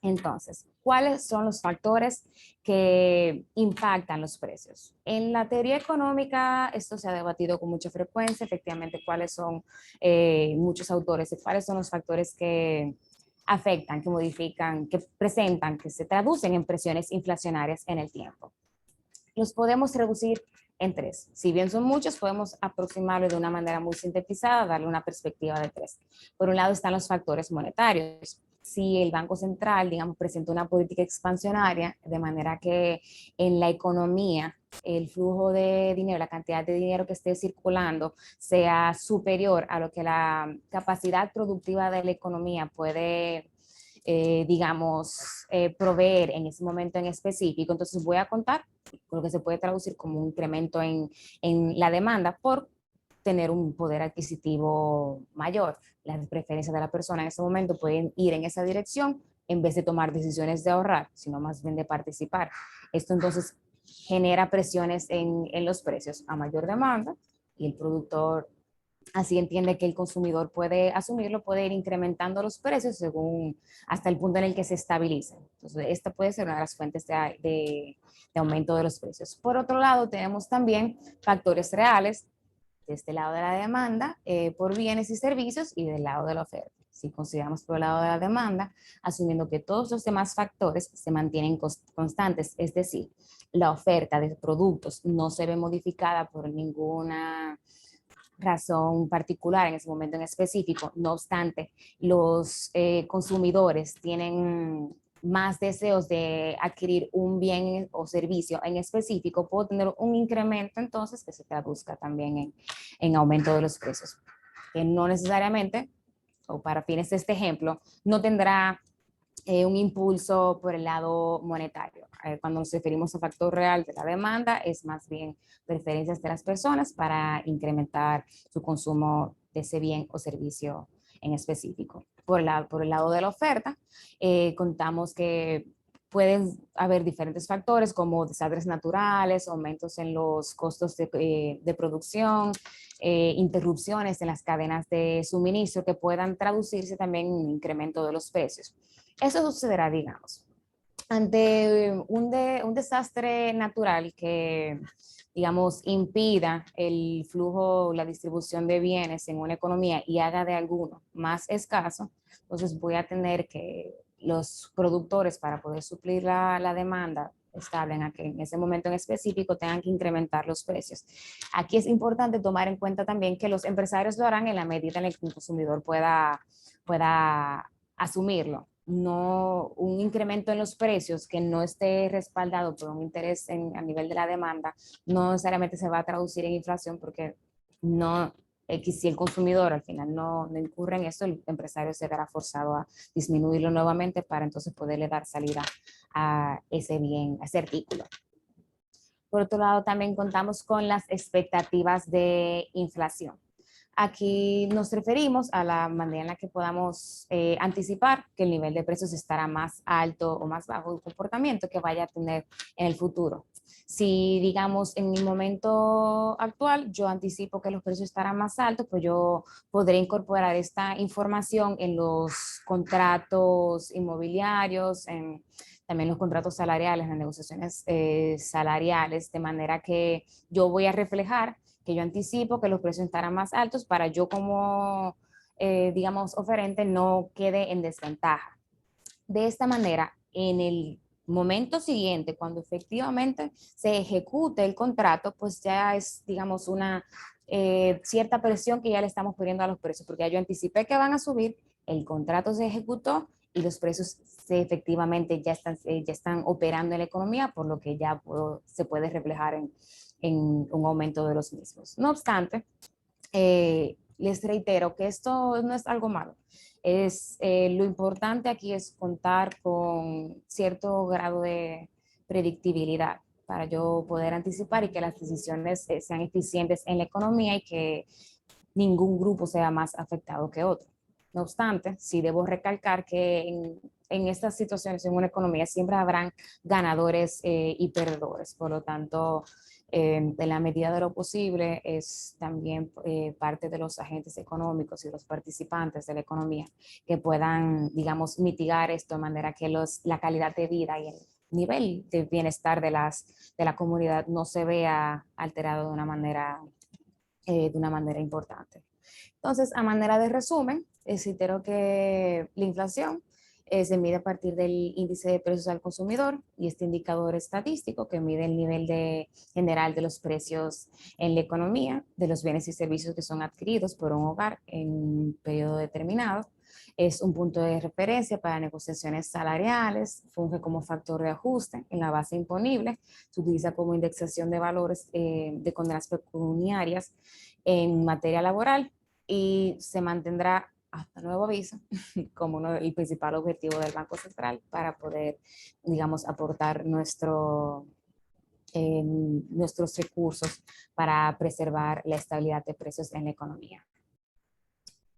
[SPEAKER 3] Entonces, ¿cuáles son los factores que impactan los precios? En la teoría económica, esto se ha debatido con mucha frecuencia, efectivamente, cuáles son muchos autores, cuáles son los factores que afectan, que modifican, que presentan, que se traducen en presiones inflacionarias en el tiempo. Los podemos reducir en 3. Si bien son muchos, podemos aproximarlo de una manera muy sintetizada, darle una perspectiva de 3. Por un lado están los factores monetarios. Si el Banco Central, digamos, presenta una política expansionaria, de manera que en la economía el flujo de dinero, la cantidad de dinero que esté circulando sea superior a lo que la capacidad productiva de la economía puede, proveer en ese momento en específico, entonces voy a contar con lo que se puede traducir como un incremento en la demanda por tener un poder adquisitivo mayor. Las preferencias de la persona en ese momento pueden ir en esa dirección en vez de tomar decisiones de ahorrar, sino más bien de participar. Esto entonces genera presiones en los precios a mayor demanda y el productor así entiende que el consumidor puede asumirlo, puede ir incrementando los precios según hasta el punto en el que se estabilicen. Entonces, esta puede ser una de las fuentes de aumento de los precios. Por otro lado, tenemos también factores reales de este lado de la demanda por bienes y servicios y del lado de la oferta. si consideramos por el lado de la demanda, asumiendo que todos los demás factores se mantienen constantes, es decir, la oferta de productos no se ve modificada por ninguna razón particular en ese momento en específico. No obstante, los consumidores tienen más deseos de adquirir un bien o servicio en específico, puedo tener un incremento entonces que se traduzca también en aumento de los precios. Que no necesariamente, o para fines de este ejemplo, no tendrá un impulso por el lado monetario. Cuando nos referimos a factor real de la demanda, es más bien preferencias de las personas para incrementar su consumo de ese bien o servicio en específico. Por el lado de la oferta, contamos que pueden haber diferentes factores como desastres naturales, aumentos en los costos de producción, interrupciones en las cadenas de suministro que puedan traducirse también en un incremento de los precios. Eso sucederá, digamos, ante un desastre natural que, digamos, impida el flujo, la distribución de bienes en una economía y haga de alguno más escaso. Entonces voy a tener que los productores, para poder suplir la demanda estable en ese momento en específico, tengan que incrementar los precios. Aquí es importante tomar en cuenta también que los empresarios lo harán en la medida en la que el consumidor pueda asumirlo. No un incremento en los precios que no esté respaldado por un interés a nivel de la demanda, no necesariamente se va a traducir en inflación, porque no, si el consumidor al final no incurre en eso, el empresario se verá forzado a disminuirlo nuevamente para entonces poderle dar salida a ese bien, a ese artículo. Por otro lado, también contamos con las expectativas de inflación. Aquí nos referimos a la manera en la que podamos anticipar que el nivel de precios estará más alto o más bajo, el comportamiento que vaya a tener en el futuro. Si, digamos, en mi momento actual yo anticipo que los precios estarán más altos, pues yo podré incorporar esta información en los contratos inmobiliarios, en también los contratos salariales, las negociaciones salariales, de manera que yo voy a reflejar que yo anticipo que los precios estarán más altos para yo como, digamos, oferente no quede en desventaja. De esta manera, en el momento siguiente, cuando efectivamente se ejecute el contrato, pues ya es, digamos, una cierta presión que ya le estamos poniendo a los precios, porque ya yo anticipé que van a subir, el contrato se ejecutó y los precios efectivamente ya están operando en la economía, por lo que ya se puede reflejar en un aumento de los mismos. No obstante, les reitero que esto no es algo malo. Lo importante aquí es contar con cierto grado de predictibilidad para yo poder anticipar y que las decisiones sean eficientes en la economía y que ningún grupo sea más afectado que otro. No obstante, sí debo recalcar que en estas situaciones, en una economía, siempre habrán ganadores y perdedores. Por lo tanto, en la medida de lo posible, es también parte de los agentes económicos y los participantes de la economía que puedan, digamos, mitigar esto de manera que la calidad de vida y el nivel de bienestar de la comunidad no se vea alterado de una manera importante. Entonces, a manera de resumen, reitero que la inflación se mide a partir del índice de precios al consumidor y este indicador estadístico que mide el nivel general de los precios en la economía, de los bienes y servicios que son adquiridos por un hogar en un periodo determinado. Es un punto de referencia para negociaciones salariales, funge como factor de ajuste en la base imponible, se utiliza como indexación de valores de condenas pecuniarias en materia laboral y se mantendrá hasta nuevo aviso como el principal objetivo del Banco Central para poder, digamos, aportar nuestros recursos para preservar la estabilidad de precios en la economía.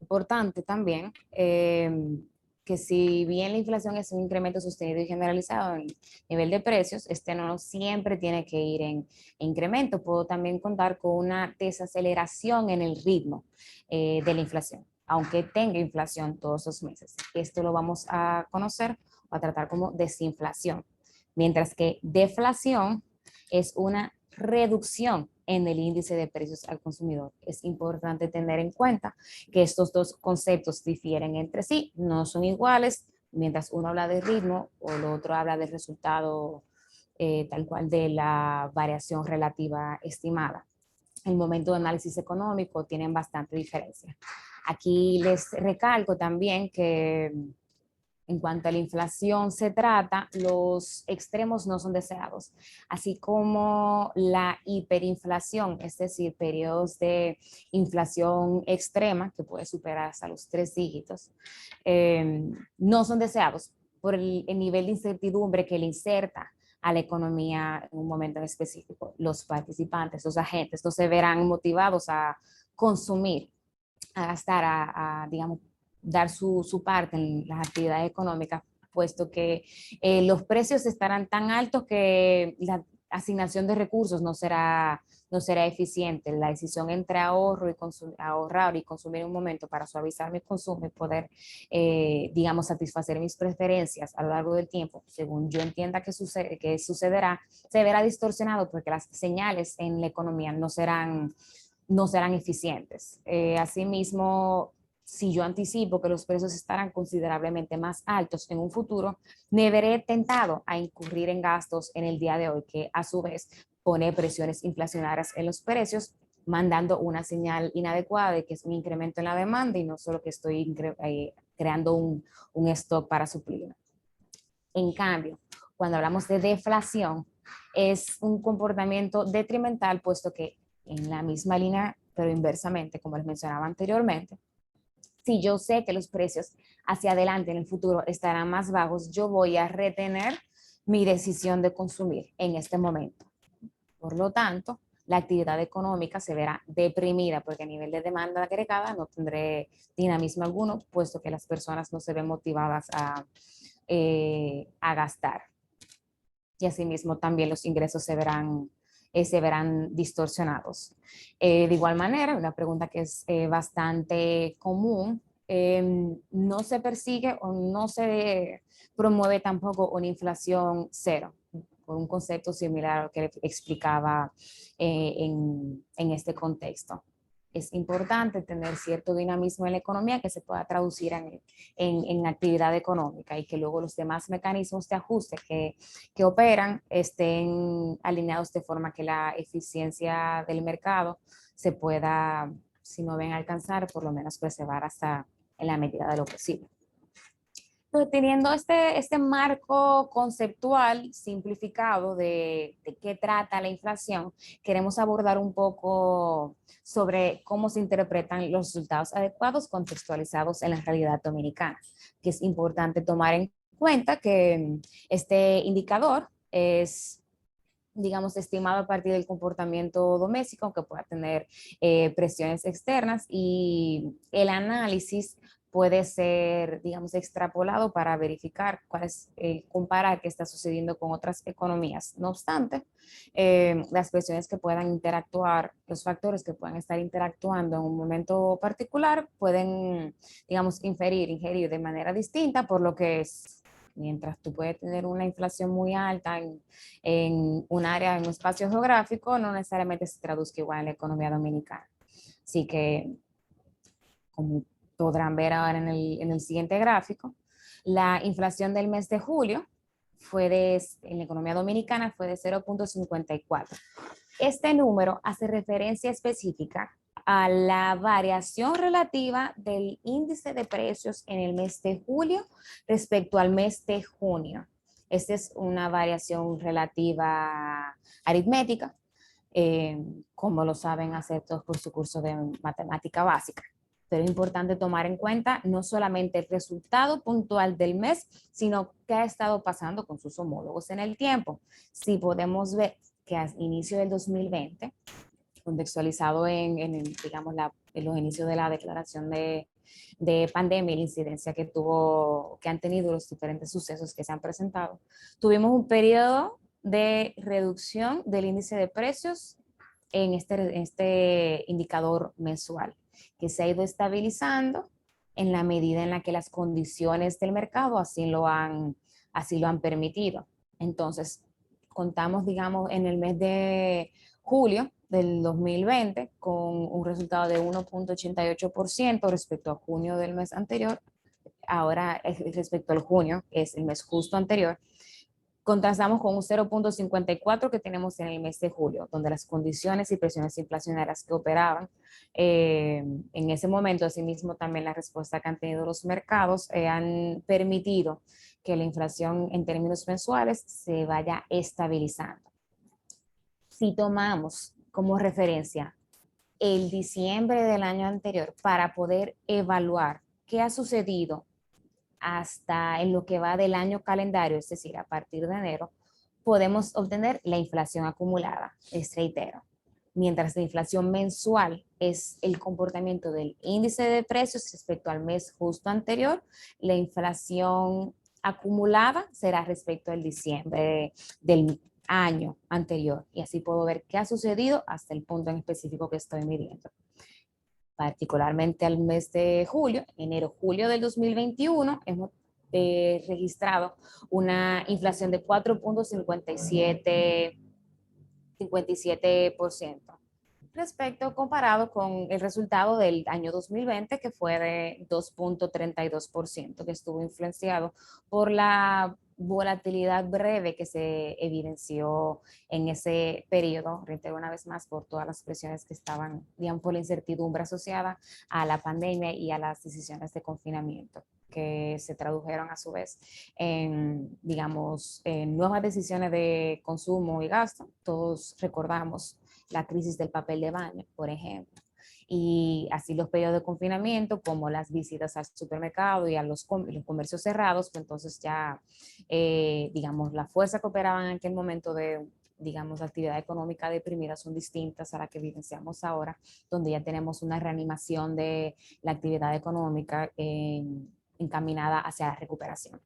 [SPEAKER 3] Importante también que si bien la inflación es un incremento sostenido y generalizado en nivel de precios, este no siempre tiene que ir en incremento. Puedo también contar con una desaceleración en el ritmo de la inflación, aunque tenga inflación todos los meses. Esto lo vamos a conocer o a tratar como desinflación, mientras que deflación es una reducción en el índice de precios al consumidor. Es importante tener en cuenta que estos dos conceptos difieren entre sí, no son iguales, mientras uno habla de ritmo o el otro habla del resultado tal cual de la variación relativa estimada. El momento de análisis económico tienen bastante diferencia. Aquí les recalco también que en cuanto a la inflación se trata, los extremos no son deseados, así como la hiperinflación, es decir, periodos de inflación extrema que puede superar hasta los 3 dígitos, no son deseados por el nivel de incertidumbre que le inserta a la economía en un momento en específico. Los participantes, los agentes, no se verán motivados a consumir, a gastar, digamos, dar su parte en las actividades económicas, puesto que los precios estarán tan altos que la asignación de recursos no será eficiente. La decisión entre ahorrar y consumir en un momento para suavizar mi consumo y poder, digamos, satisfacer mis preferencias a lo largo del tiempo, según yo entienda que sucederá, se verá distorsionado porque las señales en la economía no serán eficientes. Asimismo, si yo anticipo que los precios estarán considerablemente más altos en un futuro, me veré tentado a incurrir en gastos en el día de hoy, que a su vez pone presiones inflacionarias en los precios, mandando una señal inadecuada de que es un incremento en la demanda y no solo que estoy creando un stock para suplir. En cambio, cuando hablamos de deflación, es un comportamiento detrimental, puesto que en la misma línea, pero inversamente, como les mencionaba anteriormente, si yo sé que los precios hacia adelante en el futuro estarán más bajos, yo voy a retener mi decisión de consumir en este momento. Por lo tanto, la actividad económica se verá deprimida porque a nivel de demanda agregada no tendré dinamismo alguno, puesto que las personas no se ven motivadas a gastar. Y asimismo también los ingresos se verán distorsionados. De igual manera, una pregunta que es bastante común, no se persigue o no se promueve tampoco una inflación cero, por un concepto similar al que explicaba en este contexto. Es importante tener cierto dinamismo en la economía que se pueda traducir en actividad económica y que luego los demás mecanismos de ajuste que operan estén alineados de forma que la eficiencia del mercado se pueda, si no ven alcanzar, por lo menos preservar hasta en la medida de lo posible. Entonces, teniendo este marco conceptual simplificado de qué trata la inflación, queremos abordar un poco sobre cómo se interpretan los resultados adecuados contextualizados en la realidad dominicana, que es importante tomar en cuenta que este indicador es, digamos, estimado a partir del comportamiento doméstico, aunque pueda tener presiones externas, y el análisis puede ser, digamos, extrapolado para verificar comparar qué está sucediendo con otras economías. No obstante, las presiones que puedan interactuar, los factores que puedan estar interactuando en un momento particular pueden, digamos, ingerir de manera distinta, por lo que mientras tú puedes tener una inflación muy alta en un área, en un espacio geográfico, no necesariamente se traduzca igual en la economía dominicana. Así que, como podrán ver ahora en el siguiente gráfico, la inflación del mes de julio en la economía dominicana fue de 0.54. Este número hace referencia específica a la variación relativa del índice de precios en el mes de julio respecto al mes de junio. Esta es una variación relativa aritmética, como lo saben hacer todos por su curso de matemática básica. Pero es importante tomar en cuenta no solamente el resultado puntual del mes, sino qué ha estado pasando con sus homólogos en el tiempo. Si podemos ver que al inicio del 2020, contextualizado digamos, en los inicios de la declaración de pandemia y la incidencia que han tenido los diferentes sucesos que se han presentado, tuvimos un periodo de reducción del índice de precios en este indicador mensual, que se ha ido estabilizando en la medida en la que las condiciones del mercado así lo han permitido. Entonces, contamos, digamos, en el mes de julio del 2020 con un resultado de 1.88% respecto a junio del mes anterior. Ahora, respecto al junio, que es el mes justo anterior, contrastamos con un 0.54 que tenemos en el mes de julio, donde las condiciones y presiones inflacionarias que operaban en ese momento, asimismo también la respuesta que han tenido los mercados, han permitido que la inflación en términos mensuales se vaya estabilizando. Si tomamos como referencia el diciembre del año anterior para poder evaluar qué ha sucedido hasta en lo que va del año calendario, es decir, a partir de enero, podemos obtener la inflación acumulada, les reitero. Mientras la inflación mensual es el comportamiento del índice de precios respecto al mes justo anterior, la inflación acumulada será respecto al diciembre del año anterior. Y así puedo ver qué ha sucedido hasta el punto en específico que estoy midiendo. Particularmente al mes de julio, enero-julio del 2021, hemos registrado una inflación de 4.57%, respecto comparado con el resultado del año 2020, que fue de 2.32%, que estuvo influenciado por la volatilidad breve que se evidenció en ese periodo, reitero una vez más, por todas las presiones que estaban, digamos, por la incertidumbre asociada a la pandemia y a las decisiones de confinamiento, que se tradujeron a su vez en, digamos, en nuevas decisiones de consumo y gasto. Todos recordamos la crisis del papel de baño, por ejemplo. Y así los periodos de confinamiento, como las visitas al supermercado y a los comercios cerrados, pues entonces ya, digamos, la fuerza que operaban en aquel momento de, digamos, la actividad económica deprimida son distintas a la que vivenciamos ahora, donde ya tenemos una reanimación de la actividad económica encaminada hacia la recuperación.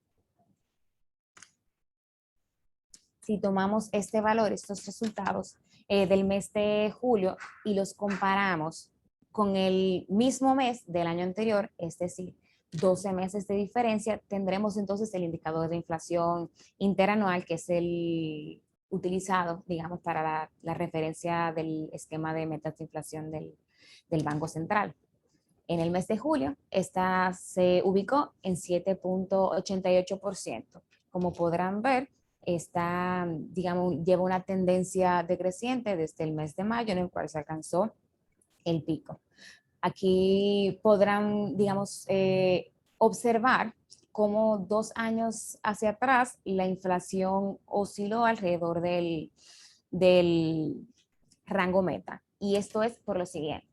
[SPEAKER 3] Si tomamos este valor, estos resultados del mes de julio y los comparamos con el mismo mes del año anterior, es decir, 12 meses de diferencia, tendremos entonces el indicador de inflación interanual, que es el utilizado, digamos, para la referencia del esquema de metas de inflación del Banco Central. En el mes de julio, esta se ubicó en 7.88%. Como podrán ver, esta, digamos, lleva una tendencia decreciente desde el mes de mayo, en el cual se alcanzó el pico. Aquí podrán, digamos, observar cómo 2 años hacia atrás la inflación osciló alrededor del rango meta. Y esto es por lo siguiente.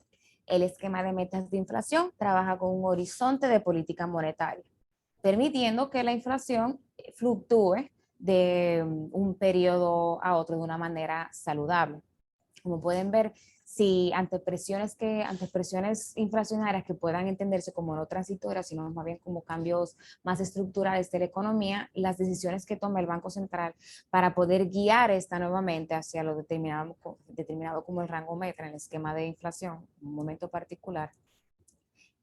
[SPEAKER 3] El esquema de metas de inflación trabaja con un horizonte de política monetaria, permitiendo que la inflación fluctúe de un periodo a otro de una manera saludable. Como pueden ver, si ante presiones inflacionarias que puedan entenderse como no transitorias, sino más bien como cambios más estructurales de la economía, las decisiones que toma el Banco Central para poder guiar esta nuevamente hacia lo determinado como el rango meta en el esquema de inflación, en un momento particular,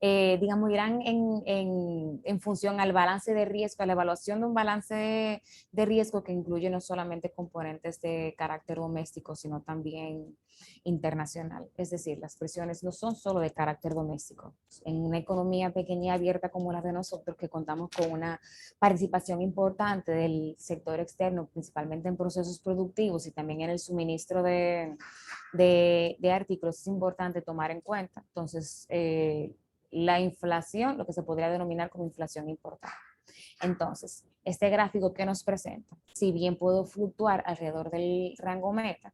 [SPEAKER 3] digamos, irán en función al balance de riesgo, a la evaluación de un balance de riesgo que incluye no solamente componentes de carácter doméstico, sino también internacional. Es decir, las presiones no son solo de carácter doméstico. En una economía pequeña y abierta como la de nosotros, que contamos con una participación importante del sector externo, principalmente en procesos productivos y también en el suministro de artículos, es importante tomar en cuenta. Entonces, la inflación, lo que se podría denominar como inflación importada. Entonces, este gráfico que nos presenta, si bien puedo fluctuar alrededor del rango meta,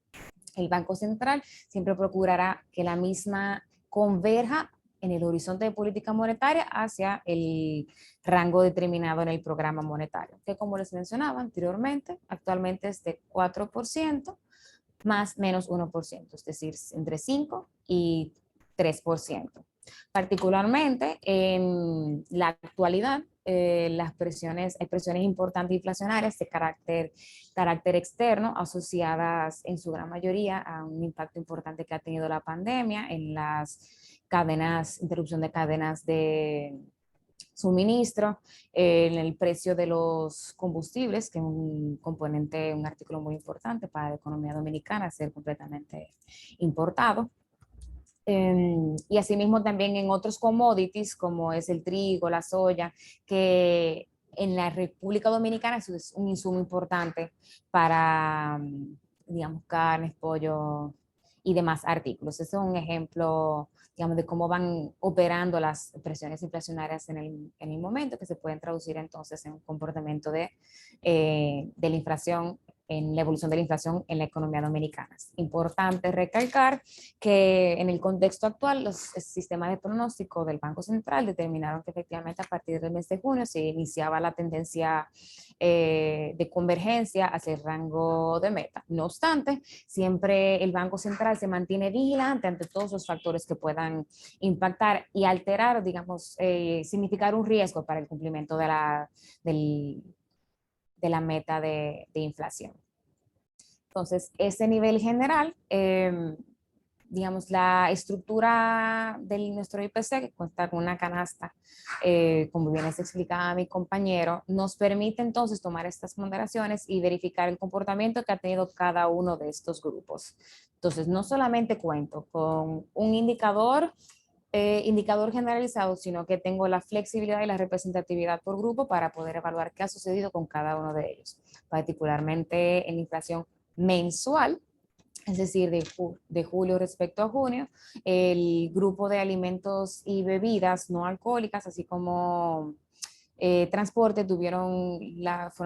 [SPEAKER 3] el Banco Central siempre procurará que la misma converja en el horizonte de política monetaria hacia el rango determinado en el programa monetario, que como les mencionaba anteriormente, actualmente es de 4% más menos 1%, es decir, entre 5 y 3%. Particularmente en la actualidad, hay presiones importantes inflacionarias de carácter externo asociadas en su gran mayoría a un impacto importante que ha tenido la pandemia en las cadenas, interrupción de cadenas de suministro, en el precio de los combustibles, que es un componente, un artículo muy importante para la economía dominicana, ser completamente importado. Y asimismo también en otros commodities como es el trigo, la soya, que en la República Dominicana es un insumo importante para, digamos, carnes, pollo y demás artículos. Ese es un ejemplo, digamos, de cómo van operando las presiones inflacionarias en el momento, que se pueden traducir entonces en un comportamiento de la inflación, en la evolución de la inflación en la economía dominicana. Es importante recalcar que en el contexto actual los sistemas de pronóstico del Banco Central determinaron que efectivamente a partir del mes de junio se iniciaba la tendencia de convergencia hacia el rango de meta. No obstante, siempre el Banco Central se mantiene vigilante ante todos los factores que puedan impactar y alterar, digamos, significar un riesgo para el cumplimiento de la meta de inflación. Entonces, ese nivel general, digamos, la estructura de nuestro IPC, que cuenta con una canasta, como bien les explicaba mi compañero, nos permite entonces tomar estas ponderaciones y verificar el comportamiento que ha tenido cada uno de estos grupos. Entonces, no solamente cuento con un indicador generalizado, sino que tengo la flexibilidad y la representatividad por grupo para poder evaluar qué ha sucedido con cada uno de ellos, particularmente en la inflación mensual, es decir, de julio respecto a junio, el grupo de alimentos y bebidas no alcohólicas, así como transporte, fueron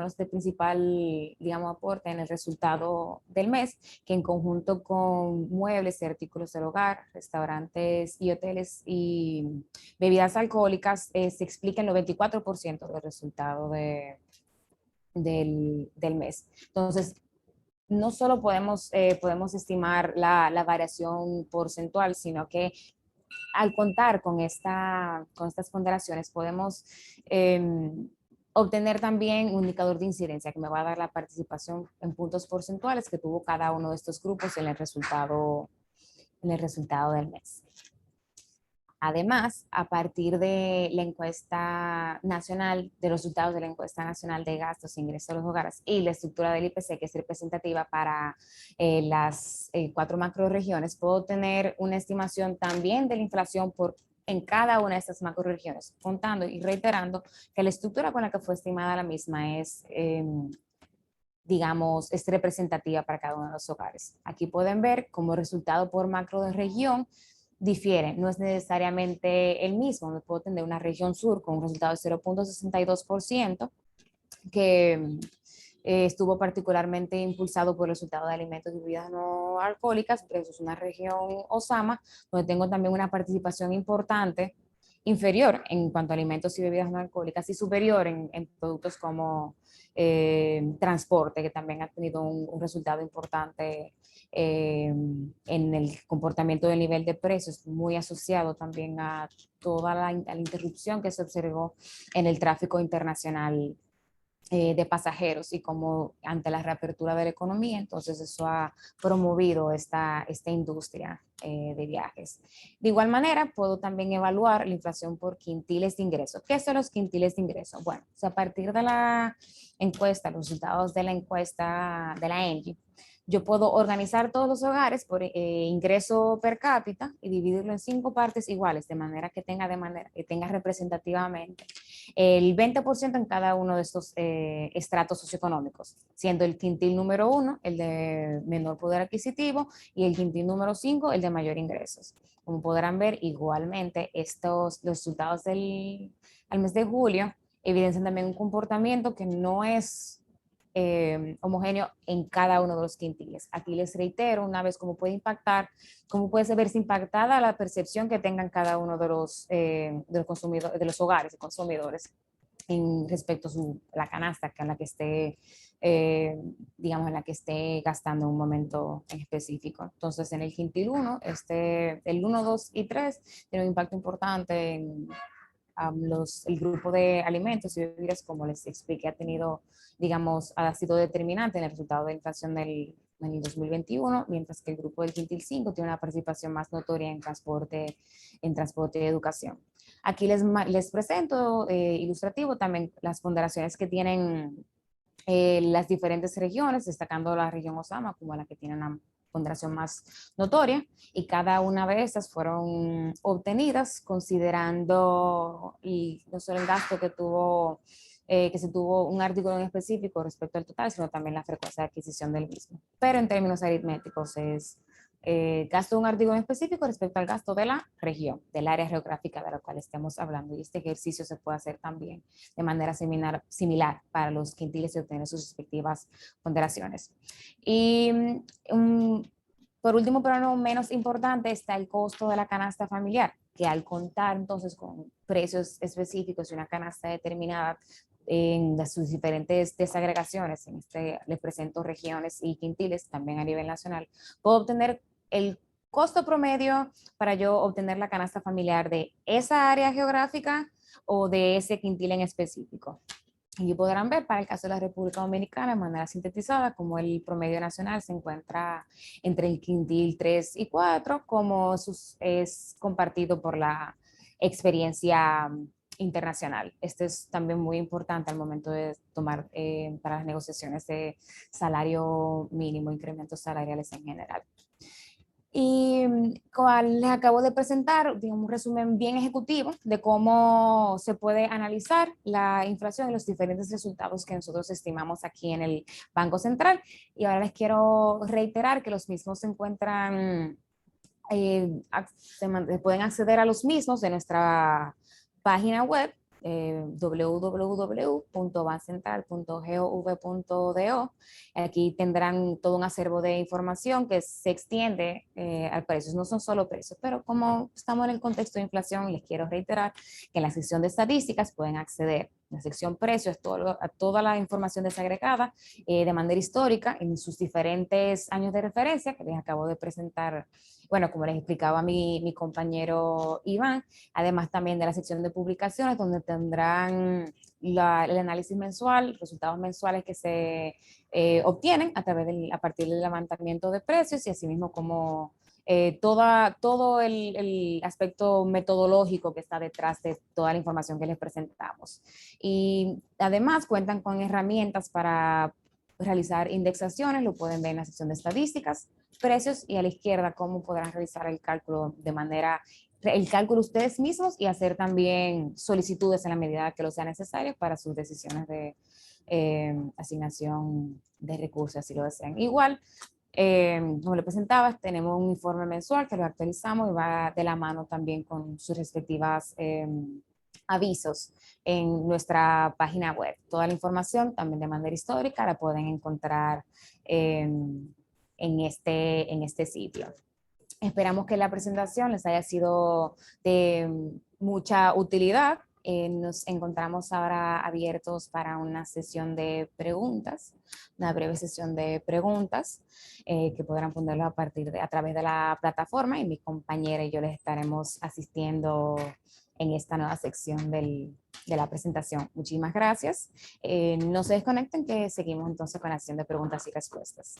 [SPEAKER 3] los de principal, digamos, aporte en el resultado del mes, que en conjunto con muebles y artículos del hogar, restaurantes y hoteles y bebidas alcohólicas, se explica el 94% del resultado del mes. Entonces, no solo podemos estimar la variación porcentual, sino que al contar con estas ponderaciones podemos obtener también un indicador de incidencia que me va a dar la participación en puntos porcentuales que tuvo cada uno de estos grupos en el resultado del mes. Además, a partir de la encuesta nacional, de los resultados de la encuesta nacional de gastos e ingresos de los hogares y la estructura del IPC, que es representativa para las 4 macroregiones, puedo tener una estimación también de la inflación en cada una de estas macroregiones, contando y reiterando que la estructura con la que fue estimada la misma digamos, es representativa para cada uno de los hogares. Aquí pueden ver como resultado por macro de región difiere, no es necesariamente el mismo. Me puedo tener una región sur con un resultado de 0.62%, que estuvo particularmente impulsado por el resultado de alimentos y bebidas no alcohólicas, pero eso es una región OSAMA, donde tengo también una participación importante, inferior en cuanto a alimentos y bebidas no alcohólicas y superior en productos como transporte, que también ha tenido un resultado importante en el comportamiento del nivel de precios, muy asociado también a toda la interrupción que se observó en el tráfico internacional de pasajeros y como ante la reapertura de la economía, entonces eso ha promovido esta industria de viajes. De igual manera, puedo también evaluar la inflación por quintiles de ingreso. ¿Qué son los quintiles de ingreso? Bueno, a partir de la encuesta, los resultados de la encuesta de la ENGIE, yo puedo organizar todos los hogares por ingreso per cápita y dividirlo en 5 partes iguales, de manera que tenga representativamente el 20% en cada uno de estos estratos socioeconómicos, siendo el quintil número 1 el de menor poder adquisitivo y el quintil número 5 el de mayor ingresos. Como podrán ver, igualmente los resultados al mes de julio evidencian también un comportamiento que no es homogéneo en cada uno de los quintiles. Aquí les reitero una vez cómo puede verse impactada la percepción que tengan cada uno de los consumidores, de los hogares y consumidores en respecto a la canasta en la que esté, digamos, en la que esté gastando en un momento en específico. Entonces, en el quintil 1, el 1, 2 y 3 tiene un impacto importante en el grupo de alimentos y bebidas, como les expliqué, ha sido determinante en el resultado de inflación en el 2021, mientras que el grupo del quintil 5 tiene una participación más notoria en transporte y educación. Aquí les presento ilustrativo también las ponderaciones que tienen las diferentes regiones, destacando la región Osama como la que tiene una ponderación más notoria, y cada una de estas fueron obtenidas considerando y no solo el gasto que se tuvo un artículo en específico respecto al total, sino también la frecuencia de adquisición del mismo. Pero en términos aritméticos es gasto de un artículo en específico respecto al gasto de la región, del área geográfica de la cual estemos hablando. Y este ejercicio se puede hacer también de manera similar para los quintiles y obtener sus respectivas ponderaciones. Y por último, pero no menos importante, está el costo de la canasta familiar, que al contar entonces con precios específicos y una canasta determinada en sus diferentes desagregaciones, en este les presento regiones y quintiles también a nivel nacional, puedo obtener el costo promedio para yo obtener la canasta familiar de esa área geográfica o de ese quintil en específico. Y podrán ver para el caso de la República Dominicana de manera sintetizada como el promedio nacional se encuentra entre el quintil 3 y 4, como es compartido por la experiencia internacional. Esto es también muy importante al momento de tomar para las negociaciones de salario mínimo, incrementos salariales en general. Y cual les acabo de presentar, digamos, un resumen bien ejecutivo de cómo se puede analizar la inflación y los diferentes resultados que nosotros estimamos aquí en el Banco Central. Y ahora les quiero reiterar que los mismos se encuentran, pueden acceder a los mismos de nuestra página web www.bancentral.gov.do. Aquí tendrán todo un acervo de información que se extiende al precio. No son solo precios, pero como estamos en el contexto de inflación, les quiero reiterar que en la sección de estadísticas pueden acceder en la sección precios a toda la información desagregada de manera histórica en sus diferentes años de referencia que les acabo de presentar. Bueno, como les explicaba mi compañero Iván, además también de la sección de publicaciones, donde tendrán el análisis mensual, resultados mensuales que se obtienen a partir del levantamiento de precios y asimismo como todo el aspecto metodológico que está detrás de toda la información que les presentamos. Y además cuentan con herramientas para realizar indexaciones, lo pueden ver en la sección de estadísticas, precios y a la izquierda cómo podrán realizar el cálculo ustedes mismos y hacer también solicitudes en la medida que lo sea necesario para sus decisiones de asignación de recursos, si lo desean. Igual, como le presentaba, tenemos un informe mensual que lo actualizamos y va de la mano también con sus respectivas avisos en nuestra página web. Toda la información también de manera histórica la pueden encontrar en este sitio. Esperamos que la presentación les haya sido de mucha utilidad. Nos encontramos ahora abiertos para una sesión de preguntas, una breve sesión de preguntas que podrán ponerlo a través de la plataforma y mi compañera y yo les estaremos asistiendo en esta nueva sección de la presentación. Muchísimas gracias. No se desconecten que seguimos entonces con la sesión de preguntas y respuestas.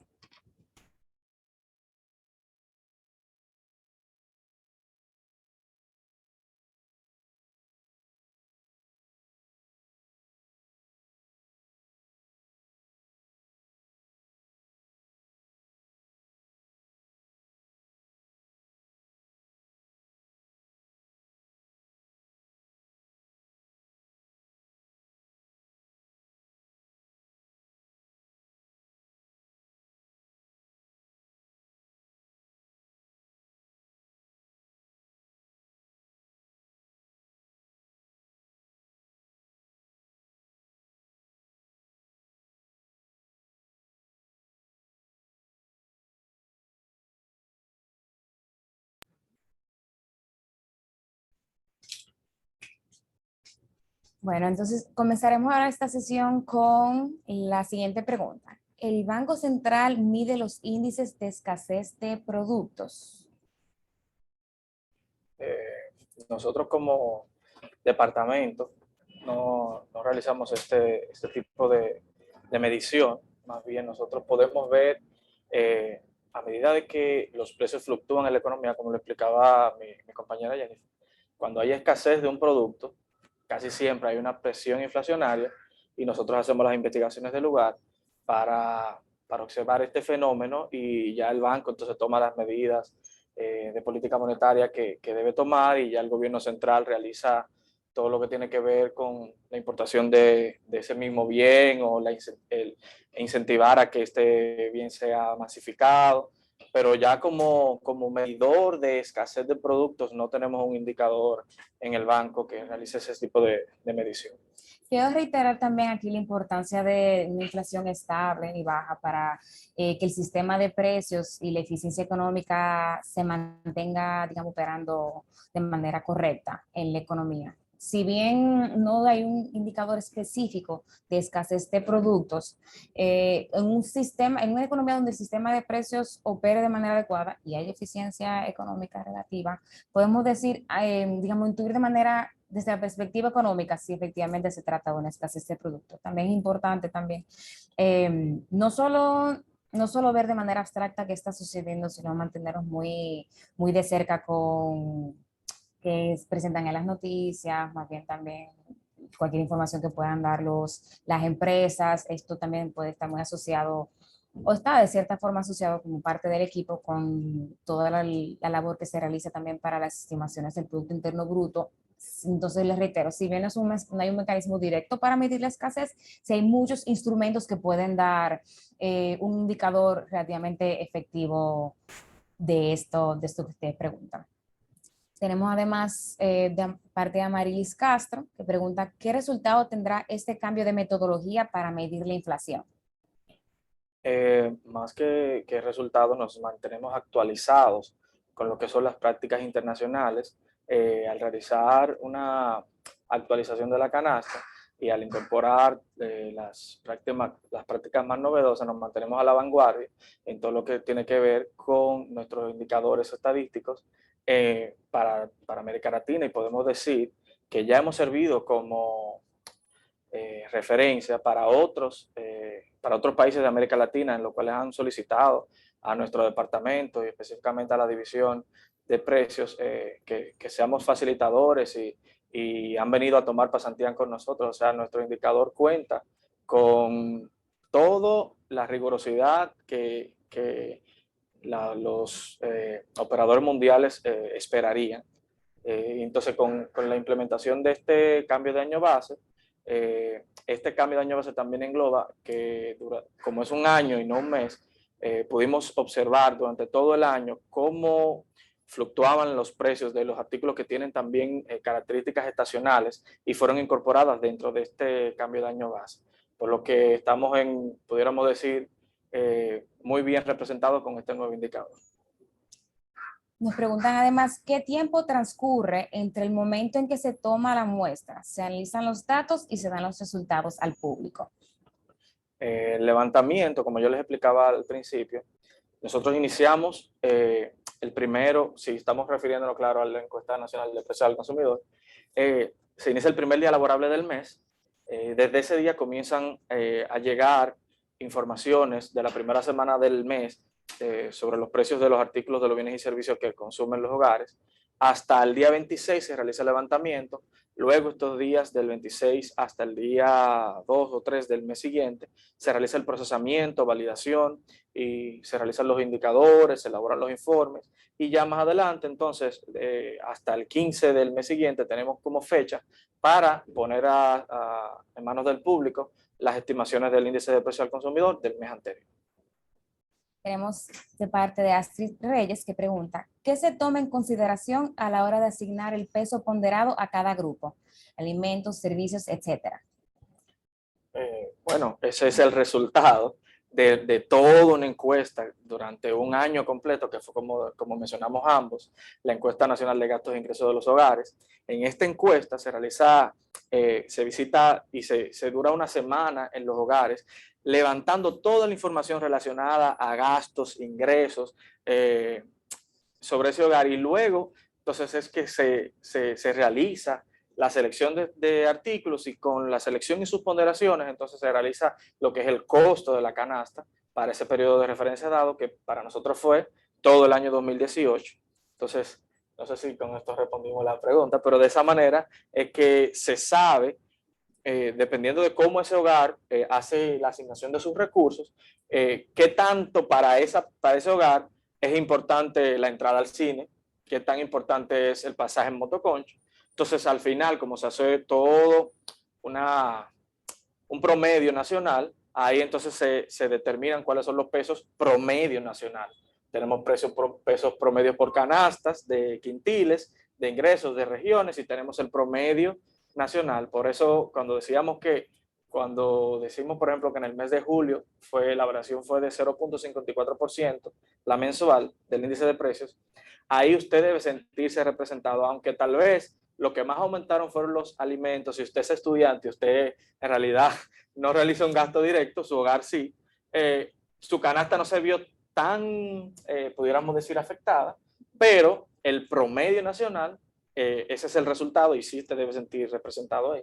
[SPEAKER 3] Bueno, entonces comenzaremos ahora esta sesión con la siguiente pregunta. ¿El Banco Central mide los índices de escasez de productos?
[SPEAKER 2] Nosotros como departamento no realizamos este tipo de medición. Más bien nosotros podemos ver a medida de que los precios fluctúan en la economía, como lo explicaba mi compañera Jennifer, cuando hay escasez de un producto, casi siempre hay una presión inflacionaria y nosotros hacemos las investigaciones del lugar para observar este fenómeno y ya el banco entonces toma las medidas de política monetaria que debe tomar y ya el gobierno central realiza todo lo que tiene que ver con la importación de ese mismo bien o incentivar a que este bien sea masificado. Pero ya como medidor de escasez de productos no tenemos un indicador en el banco que realice ese tipo de medición.
[SPEAKER 3] Quiero reiterar también aquí la importancia de una inflación estable y baja para que el sistema de precios y la eficiencia económica se mantenga, digamos, operando de manera correcta en la economía. Si bien no hay un indicador específico de escasez de productos, en un sistema, en una economía donde el sistema de precios opere de manera adecuada y hay eficiencia económica relativa, podemos decir, digamos, intuir de manera desde la perspectiva económica, si efectivamente se trata de una escasez de producto. También es importante también, no solo ver de manera abstracta qué está sucediendo, sino mantenernos muy de cerca con que presentan en las noticias, más bien también cualquier información que puedan dar las empresas. Esto también puede estar muy asociado o está de cierta forma asociado como parte del equipo con toda la labor que se realiza también para las estimaciones del Producto Interno Bruto. Entonces les reitero, si bien no hay un mecanismo directo para medir la escasez, sí hay muchos instrumentos que pueden dar un indicador relativamente efectivo de esto que ustedes preguntan. Tenemos además de parte de Amarilis Castro, que pregunta, ¿qué resultado tendrá este cambio de metodología para medir la inflación?
[SPEAKER 2] Más que resultados, nos mantenemos actualizados con lo que son las prácticas internacionales al realizar una actualización de la canasta y al incorporar las prácticas más novedosas, nos mantenemos a la vanguardia en todo lo que tiene que ver con nuestros indicadores estadísticos para América Latina, y podemos decir que ya hemos servido como referencia para otros países de América Latina, en los cuales han solicitado a nuestro departamento y específicamente a la división de precios que seamos facilitadores y han venido a tomar pasantía con nosotros. O sea, nuestro indicador cuenta con toda la rigurosidad que los operadores mundiales esperarían. Entonces, con la implementación de este cambio de año base, este cambio de año base también engloba que, como es un año y no un mes, pudimos observar durante todo el año cómo fluctuaban los precios de los artículos que tienen también características estacionales y fueron incorporadas dentro de este cambio de año base. Por lo que estamos pudiéramos decir, muy bien representados con este nuevo indicador.
[SPEAKER 3] Nos preguntan además, ¿qué tiempo transcurre entre el momento en que se toma la muestra, se analizan los datos y se dan los resultados al público?
[SPEAKER 2] El levantamiento, como yo les explicaba al principio, nosotros iniciamos el primero, si estamos refiriéndonos, claro, a la encuesta nacional de precios al consumidor, se inicia el primer día laborable del mes. Desde ese día comienzan a llegar informaciones de la primera semana del mes sobre los precios de los artículos de los bienes y servicios que consumen los hogares. Hasta el día 26 se realiza el levantamiento. Luego, estos días del 26 hasta el día 2 o 3 del mes siguiente, se realiza el procesamiento, validación y se realizan los indicadores, se elaboran los informes. Y ya más adelante, entonces, hasta el 15 del mes siguiente, tenemos como fecha para poner en manos del público las estimaciones del índice de precio al consumidor del mes anterior.
[SPEAKER 3] Tenemos de parte de Astrid Reyes que pregunta, ¿qué se toma en consideración a la hora de asignar el peso ponderado a cada grupo? Alimentos, servicios, etcétera.
[SPEAKER 2] Bueno, ese es el resultado de toda una encuesta durante un año completo, que fue como mencionamos ambos, la encuesta nacional de gastos e ingresos de los hogares. En esta encuesta se realiza, se visita y se dura una semana en los hogares, levantando toda la información relacionada a gastos, ingresos sobre ese hogar, y luego entonces es que se realiza la selección de artículos, y con la selección y sus ponderaciones entonces se realiza lo que es el costo de la canasta para ese periodo de referencia dado, que para nosotros fue todo el año 2018. Entonces No sé si con esto respondimos la pregunta, pero de esa manera es que se sabe, dependiendo de cómo ese hogar hace la asignación de sus recursos, qué tanto para ese hogar es importante la entrada al cine, qué tan importante es el pasaje en motoconcho. Entonces, al final, como se hace todo un promedio nacional, ahí entonces se determinan cuáles son los pesos promedio nacional. Tenemos pesos promedios por canastas de quintiles, de ingresos, de regiones, y tenemos el promedio nacional. Por eso, cuando decimos, por ejemplo, que en el mes de julio la variación fue de 0,54%, la mensual del índice de precios, ahí usted debe sentirse representado, aunque tal vez lo que más aumentaron fueron los alimentos. Si usted es estudiante, usted en realidad no realiza un gasto directo, su hogar sí, su canasta no se vio tan, pudiéramos decir, afectada, pero el promedio nacional, ese es el resultado y sí te debe sentir representado ahí.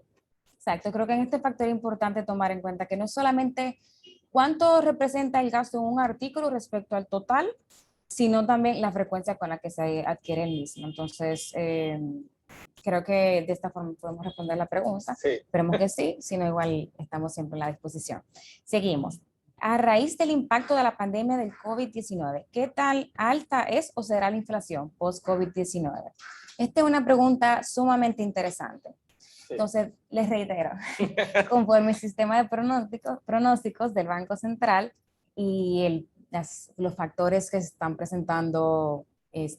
[SPEAKER 3] Exacto, creo que en este factor es importante tomar en cuenta que no solamente cuánto representa el gasto en un artículo respecto al total, sino también la frecuencia con la que se adquiere el mismo. Entonces, creo que de esta forma podemos responder la pregunta.
[SPEAKER 2] Sí.
[SPEAKER 3] Esperemos que sí, si no igual estamos siempre en la disposición. Seguimos. A raíz del impacto de la pandemia del COVID-19, ¿qué tal alta es o será la inflación post-COVID-19? Esta es una pregunta sumamente interesante.
[SPEAKER 2] Sí.
[SPEAKER 3] Entonces, les reitero, conforme el sistema de pronósticos del Banco Central y los factores que se están presentando,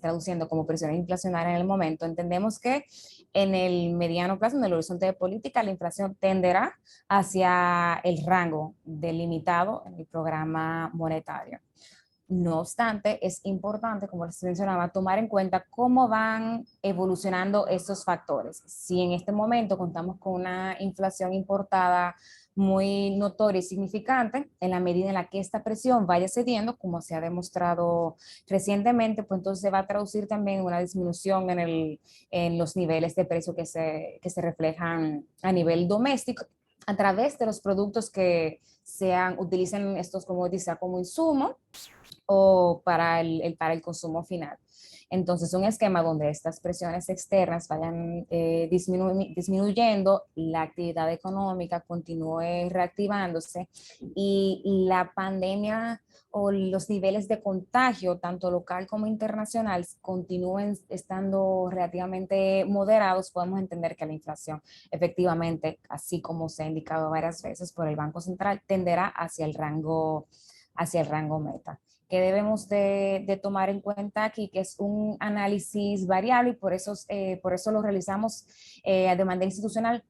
[SPEAKER 3] traduciendo como presiones inflacionarias en el momento, entendemos que en el mediano plazo, en el horizonte de política, la inflación tenderá hacia el rango delimitado en el programa monetario. No obstante, es importante, como les mencionaba, tomar en cuenta cómo van evolucionando estos factores. Si en este momento contamos con una inflación importada muy notoria y significante, en la medida en la que esta presión vaya cediendo, como se ha demostrado recientemente, pues entonces se va a traducir también una disminución en los niveles de precio que se reflejan a nivel doméstico a través de los productos que utilicen estos commodities como insumo o para el consumo final. Entonces, un esquema donde estas presiones externas vayan disminuyendo, la actividad económica continúe reactivándose y la pandemia o los niveles de contagio, tanto local como internacional, continúen estando relativamente moderados, podemos entender que la inflación efectivamente, así como se ha indicado varias veces por el Banco Central, tenderá hacia el rango meta. Que debemos de tomar en cuenta aquí, que es un análisis variable y por eso lo realizamos de manera institucional,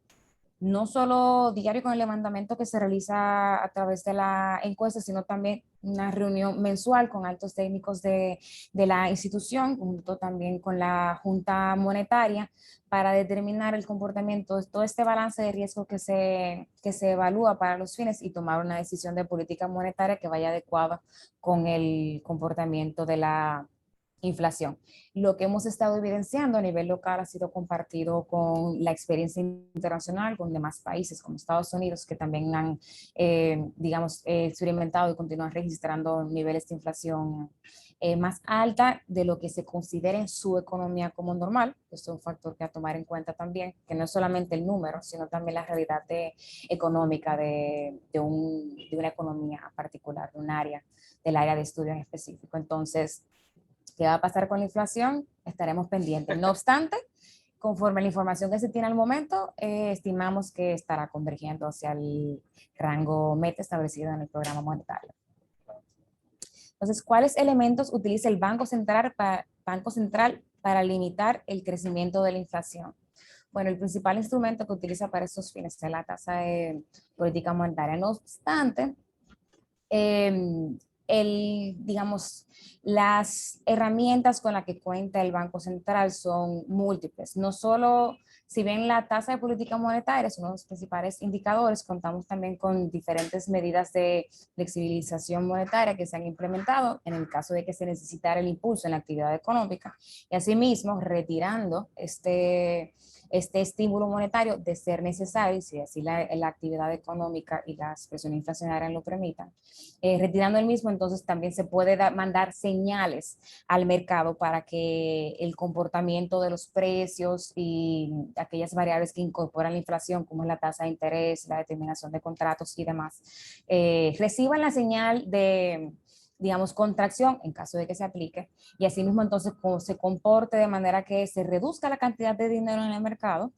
[SPEAKER 3] no solo diario con el levantamiento que se realiza a través de la encuesta, sino también una reunión mensual con altos técnicos de la institución, junto también con la Junta Monetaria, para determinar el comportamiento de todo este balance de riesgo que se evalúa para los fines y tomar una decisión de política monetaria que vaya adecuada con el comportamiento de la inflación. Lo que hemos estado evidenciando a nivel local ha sido compartido con la experiencia internacional, con demás países como Estados Unidos, que también han, experimentado y continúan registrando niveles de inflación más alta de lo que se considera en su economía como normal. Esto es un factor que a tomar en cuenta también, que no es solamente el número, sino también la realidad económica de una economía particular, de un área, del área de estudio en específico. Entonces, ¿qué va a pasar con la inflación? Estaremos pendientes. No obstante, conforme a la información que se tiene al momento, estimamos que estará convergiendo hacia el rango meta establecido en el programa monetario. Entonces, ¿cuáles elementos utiliza el Banco Central para limitar el crecimiento de la inflación? Bueno, el principal instrumento que utiliza para estos fines es la tasa de política monetaria. No obstante, las herramientas con las que cuenta el Banco Central son múltiples. No solo, si bien la tasa de política monetaria es uno de los principales indicadores, contamos también con diferentes medidas de flexibilización monetaria que se han implementado en el caso de que se necesitara el impulso en la actividad económica y asimismo retirando este estímulo monetario de ser necesario, y si así la actividad económica y las presiones inflacionarias lo permitan, retirando el mismo, entonces también se puede mandar señales al mercado para que el comportamiento de los precios y aquellas variables que incorporan la inflación, como es la tasa de interés, la determinación de contratos y demás, reciban la señal de, digamos, contracción en caso de que se aplique, y asimismo entonces se comporte de manera que se reduzca la cantidad de dinero en el mercado,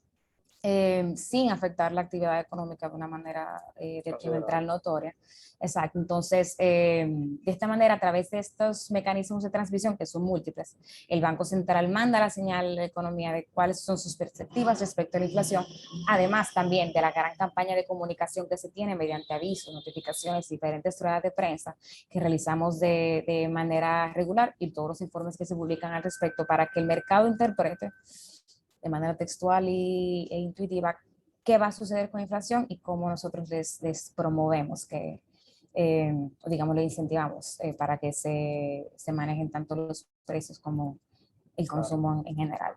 [SPEAKER 3] sin afectar la actividad económica de una manera detrimental notoria. Exacto. Entonces, de esta manera, a través de estos mecanismos de transmisión, que son múltiples, el Banco Central manda la señal a la economía de cuáles son sus perspectivas respecto a la inflación, además también de la gran campaña de comunicación que se tiene mediante avisos, notificaciones, diferentes ruedas de prensa que realizamos de manera regular, y todos los informes que se publican al respecto, para que el mercado interprete de manera textual e intuitiva qué va a suceder con la inflación y cómo nosotros les promovemos que, digamos, le incentivamos para que se manejen tanto los precios como el consumo en general.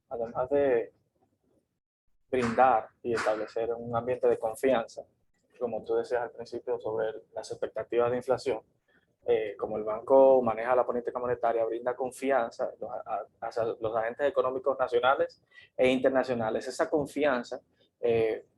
[SPEAKER 2] Además de brindar y establecer un ambiente de confianza, como tú decías al principio, sobre las expectativas de inflación, como el banco maneja la política monetaria, brinda confianza hacia los agentes económicos nacionales e internacionales. Esa confianza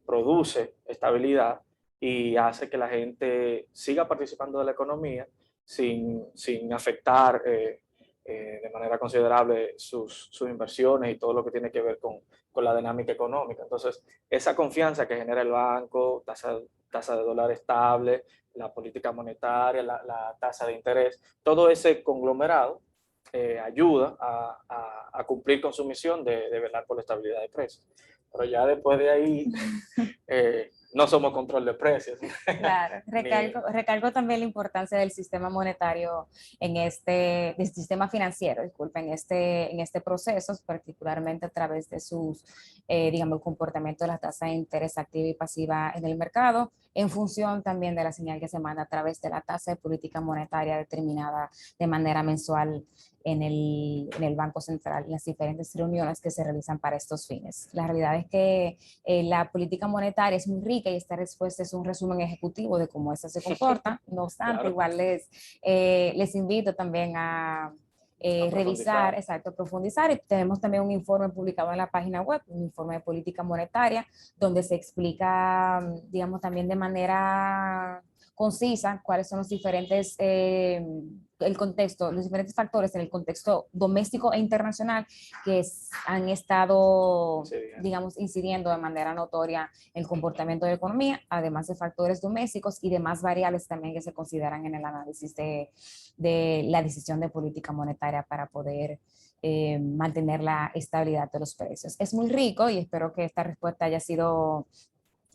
[SPEAKER 2] produce estabilidad y hace que la gente siga participando de la economía sin afectar de manera considerable sus inversiones y todo lo que tiene que ver con la dinámica económica. Entonces, esa confianza que genera el banco, tasa de dólar estable, la política monetaria, la tasa de interés, todo ese conglomerado ayuda a cumplir con su misión de velar por la estabilidad de precios. Pero ya después de ahí, no somos control de precios.
[SPEAKER 3] Claro, recalco también la importancia del sistema monetario del sistema financiero, disculpen, en este proceso, particularmente a través de sus, digamos, el comportamiento de la tasa de interés activa y pasiva en el mercado, en función también de la señal que se manda a través de la tasa de política monetaria determinada de manera mensual en el Banco Central, en las diferentes reuniones que se realizan para estos fines. La realidad es que la política monetaria es muy rica y esta respuesta es un resumen ejecutivo de cómo esta se comporta. No obstante, claro, igual les invito también a revisar, exacto, profundizar, y tenemos también un informe publicado en la página web, un informe de política monetaria, donde se explica, digamos, también de manera concisa cuáles son los diferentes, el contexto, los diferentes factores en el contexto doméstico e internacional que han estado, digamos, incidiendo de manera notoria en el comportamiento de la economía, además de factores domésticos y demás variables también que se consideran en el análisis de la decisión de política monetaria para poder mantener la estabilidad de los precios. Es muy rico y espero que esta respuesta haya sido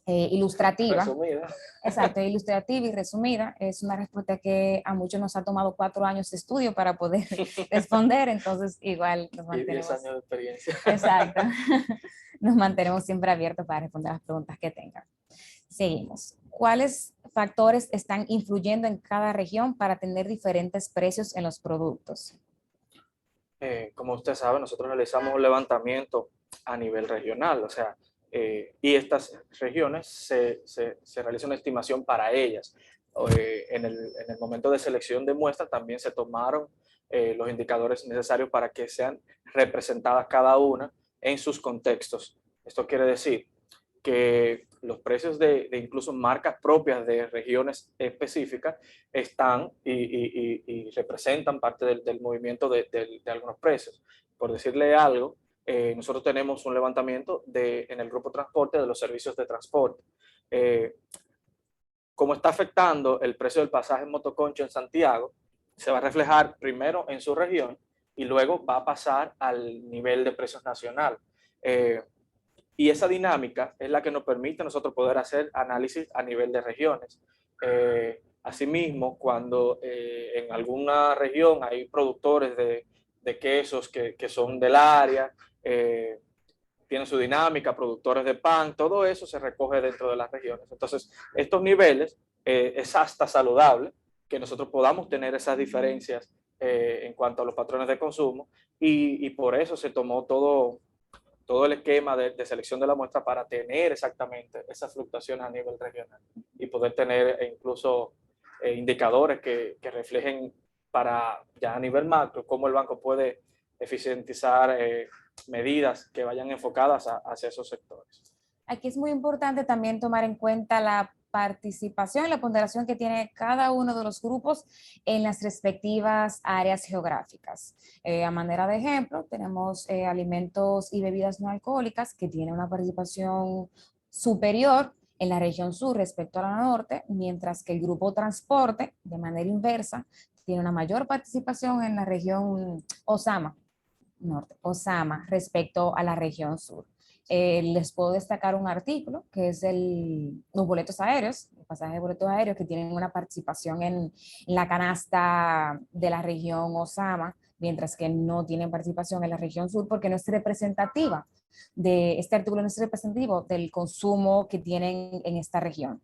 [SPEAKER 3] ilustrativa.
[SPEAKER 2] Resumida.
[SPEAKER 3] Exacto, ilustrativa y resumida. Es una respuesta que a muchos nos ha tomado 4 años de estudio para poder responder, entonces igual nos mantenemos.
[SPEAKER 2] Y 10 años de experiencia.
[SPEAKER 3] Exacto. Nos mantenemos siempre abiertos para responder las preguntas que tengan. Seguimos. ¿Cuáles factores están influyendo en cada región para tener diferentes precios en los productos?
[SPEAKER 2] Como usted sabe, nosotros realizamos un levantamiento a nivel regional, o sea, y estas regiones se realiza una estimación para ellas. En el momento de selección de muestras también se tomaron los indicadores necesarios para que sean representadas cada una en sus contextos. Esto quiere decir que los precios de incluso marcas propias de regiones específicas están y representan parte del movimiento de algunos precios. Por decirle algo, nosotros tenemos un levantamiento en el grupo transporte de los servicios de transporte. Como está afectando el precio del pasaje en motoconcho en Santiago, se va a reflejar primero en su región y luego va a pasar al nivel de precios nacional. Y esa dinámica es la que nos permite a nosotros poder hacer análisis a nivel de regiones. Asimismo, cuando en alguna región hay productores de quesos que son del área, tienen su dinámica, productores de pan, todo eso se recoge dentro de las regiones. Entonces, estos niveles es hasta saludable que nosotros podamos tener esas diferencias en cuanto a los patrones de consumo y por eso se tomó todo todo el esquema de selección de la muestra para tener exactamente esas fluctuaciones a nivel regional y poder tener incluso indicadores que reflejen para ya a nivel macro cómo el banco puede eficientizar medidas que vayan enfocadas hacia esos sectores.
[SPEAKER 3] Aquí es muy importante también tomar en cuenta la participación y la ponderación que tiene cada uno de los grupos en las respectivas áreas geográficas. A manera de ejemplo, tenemos alimentos y bebidas no alcohólicas que tienen una participación superior en la región sur respecto a la norte, mientras que el grupo transporte, de manera inversa, tiene una mayor participación en la región OSAMA, norte, OSAMA, respecto a la región sur. Les puedo destacar un artículo que es los boletos aéreos, el pasaje de boletos aéreos que tienen una participación en la canasta de la región OSAMA, mientras que no tienen participación en la región sur porque no es representativa este artículo no es representativo del consumo que tienen en esta región.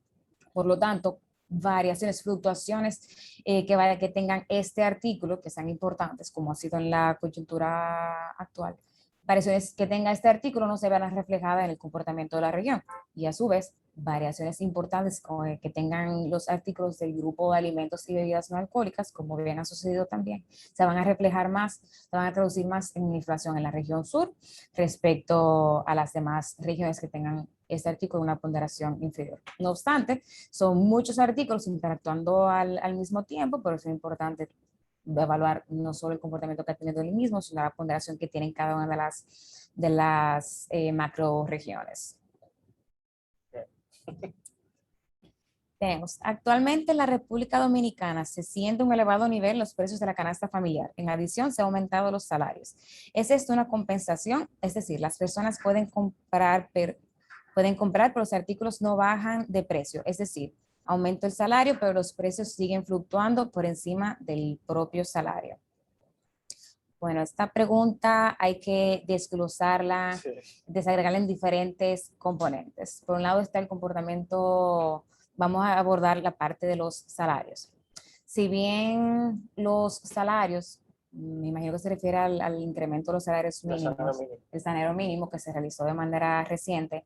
[SPEAKER 3] Por lo tanto, variaciones, fluctuaciones que tengan este artículo, que sean importantes, como ha sido en la coyuntura actual, variaciones que tenga este artículo no se verán reflejadas en el comportamiento de la región. Y a su vez, variaciones importantes que tengan los artículos del grupo de alimentos y bebidas no alcohólicas, como bien ha sucedido también, se van a reflejar más, se van a traducir más en inflación en la región sur respecto a las demás regiones que tengan este artículo una ponderación inferior. No obstante, son muchos artículos interactuando al mismo tiempo, pero es importante evaluar no solo el comportamiento que ha tenido el mismo, sino la ponderación que tienen cada una de las macro regiones. Tenemos, actualmente en la República Dominicana se siente un elevado nivel los precios de la canasta familiar. En adición, se han aumentado los salarios. ¿Es esto una compensación? Es decir, las personas pueden comprar, pero los artículos no bajan de precio. Es decir, aumenta el salario, pero los precios siguen fluctuando por encima del propio salario. Bueno, esta pregunta hay que desglosarla,
[SPEAKER 2] Sí.
[SPEAKER 3] desagregarla en diferentes componentes. Por un lado está el comportamiento, vamos a abordar la parte de los salarios. Si bien los salarios, me imagino que se refiere al incremento de los salarios mínimos, el salario mínimo que se realizó de manera reciente,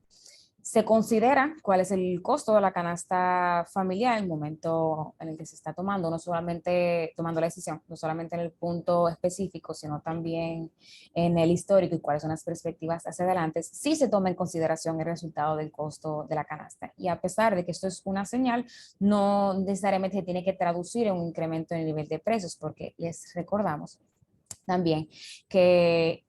[SPEAKER 3] se considera cuál es el costo de la canasta familiar en el momento en el que se está tomando, no solamente tomando la decisión, no solamente en el punto específico, sino también en el histórico y cuáles son las perspectivas hacia adelante, sí se toma en consideración el resultado del costo de la canasta. Y a pesar de que esto es una señal, no necesariamente se tiene que traducir en un incremento en el nivel de precios, porque les recordamos también que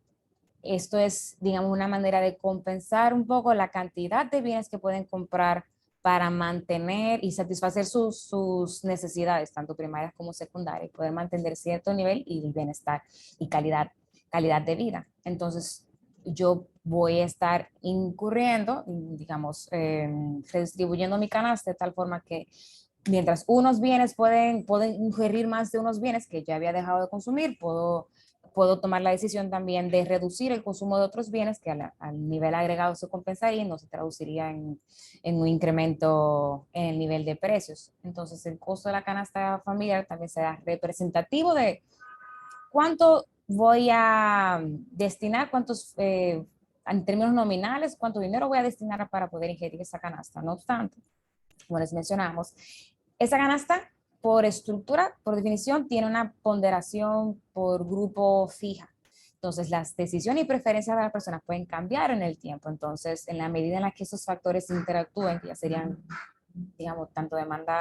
[SPEAKER 3] esto es, digamos, una manera de compensar un poco la cantidad de bienes que pueden comprar para mantener y satisfacer sus necesidades, tanto primarias como secundarias, poder mantener cierto nivel y bienestar y calidad de vida. Entonces, yo voy a estar incurriendo, digamos, redistribuyendo mi canasta de tal forma que mientras unos bienes pueden ingerir más de unos bienes que ya había dejado de consumir, puedo tomar la decisión también de reducir el consumo de otros bienes que al nivel agregado se compensaría y no se traduciría en un incremento en el nivel de precios. Entonces, el costo de la canasta familiar también será representativo de cuánto voy a destinar, en términos nominales, cuánto dinero voy a destinar para poder ingerir esa canasta. No obstante, como les mencionamos, esa canasta por estructura, por definición, tiene una ponderación por grupo fija. Entonces, las decisiones y preferencias de las personas pueden cambiar en el tiempo. Entonces, en la medida en la que esos factores interactúen, que ya serían, digamos, tanto demanda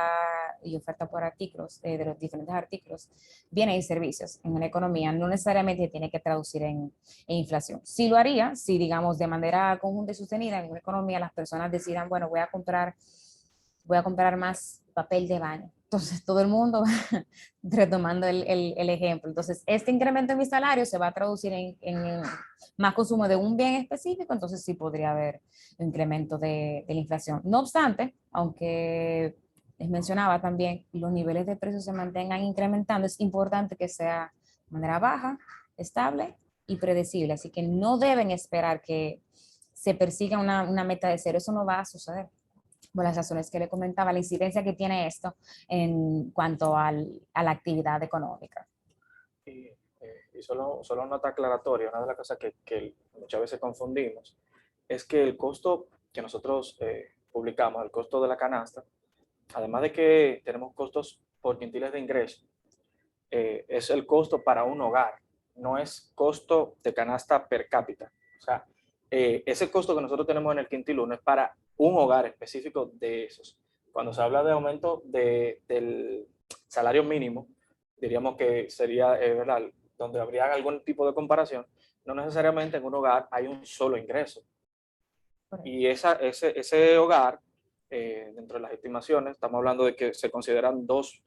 [SPEAKER 3] y oferta por artículos, de los diferentes artículos, bienes y servicios en una economía, no necesariamente tiene que traducir en inflación. Sí lo haría si, digamos, de manera conjunta y sostenida en una economía las personas decidan, bueno, voy a comprar más papel de baño. Entonces, todo el mundo, retomando el ejemplo. Entonces, este incremento en mi salario se va a traducir en más consumo de un bien específico, entonces sí podría haber un incremento de la inflación. No obstante, aunque les mencionaba también, los niveles de precios se mantengan incrementando, es importante que sea de manera baja, estable y predecible. Así que no deben esperar que se persiga una meta de cero. Eso no va a suceder, por las razones que le comentaba, la incidencia que tiene esto en cuanto a la actividad económica.
[SPEAKER 2] Y solo nota aclaratoria, una de las cosas que muchas veces confundimos, es que el costo que nosotros publicamos, el costo de la canasta, además de que tenemos costos por quintiles de ingreso, es el costo para un hogar, no es costo de canasta per cápita. O sea, ese costo que nosotros tenemos en el quintil 1 es para un hogar específico de esos. Cuando se habla de aumento del salario mínimo, diríamos que sería, ¿verdad?, donde habría algún tipo de comparación, no necesariamente en un hogar hay un solo ingreso. Y ese hogar, dentro de las estimaciones, estamos hablando de que se consideran dos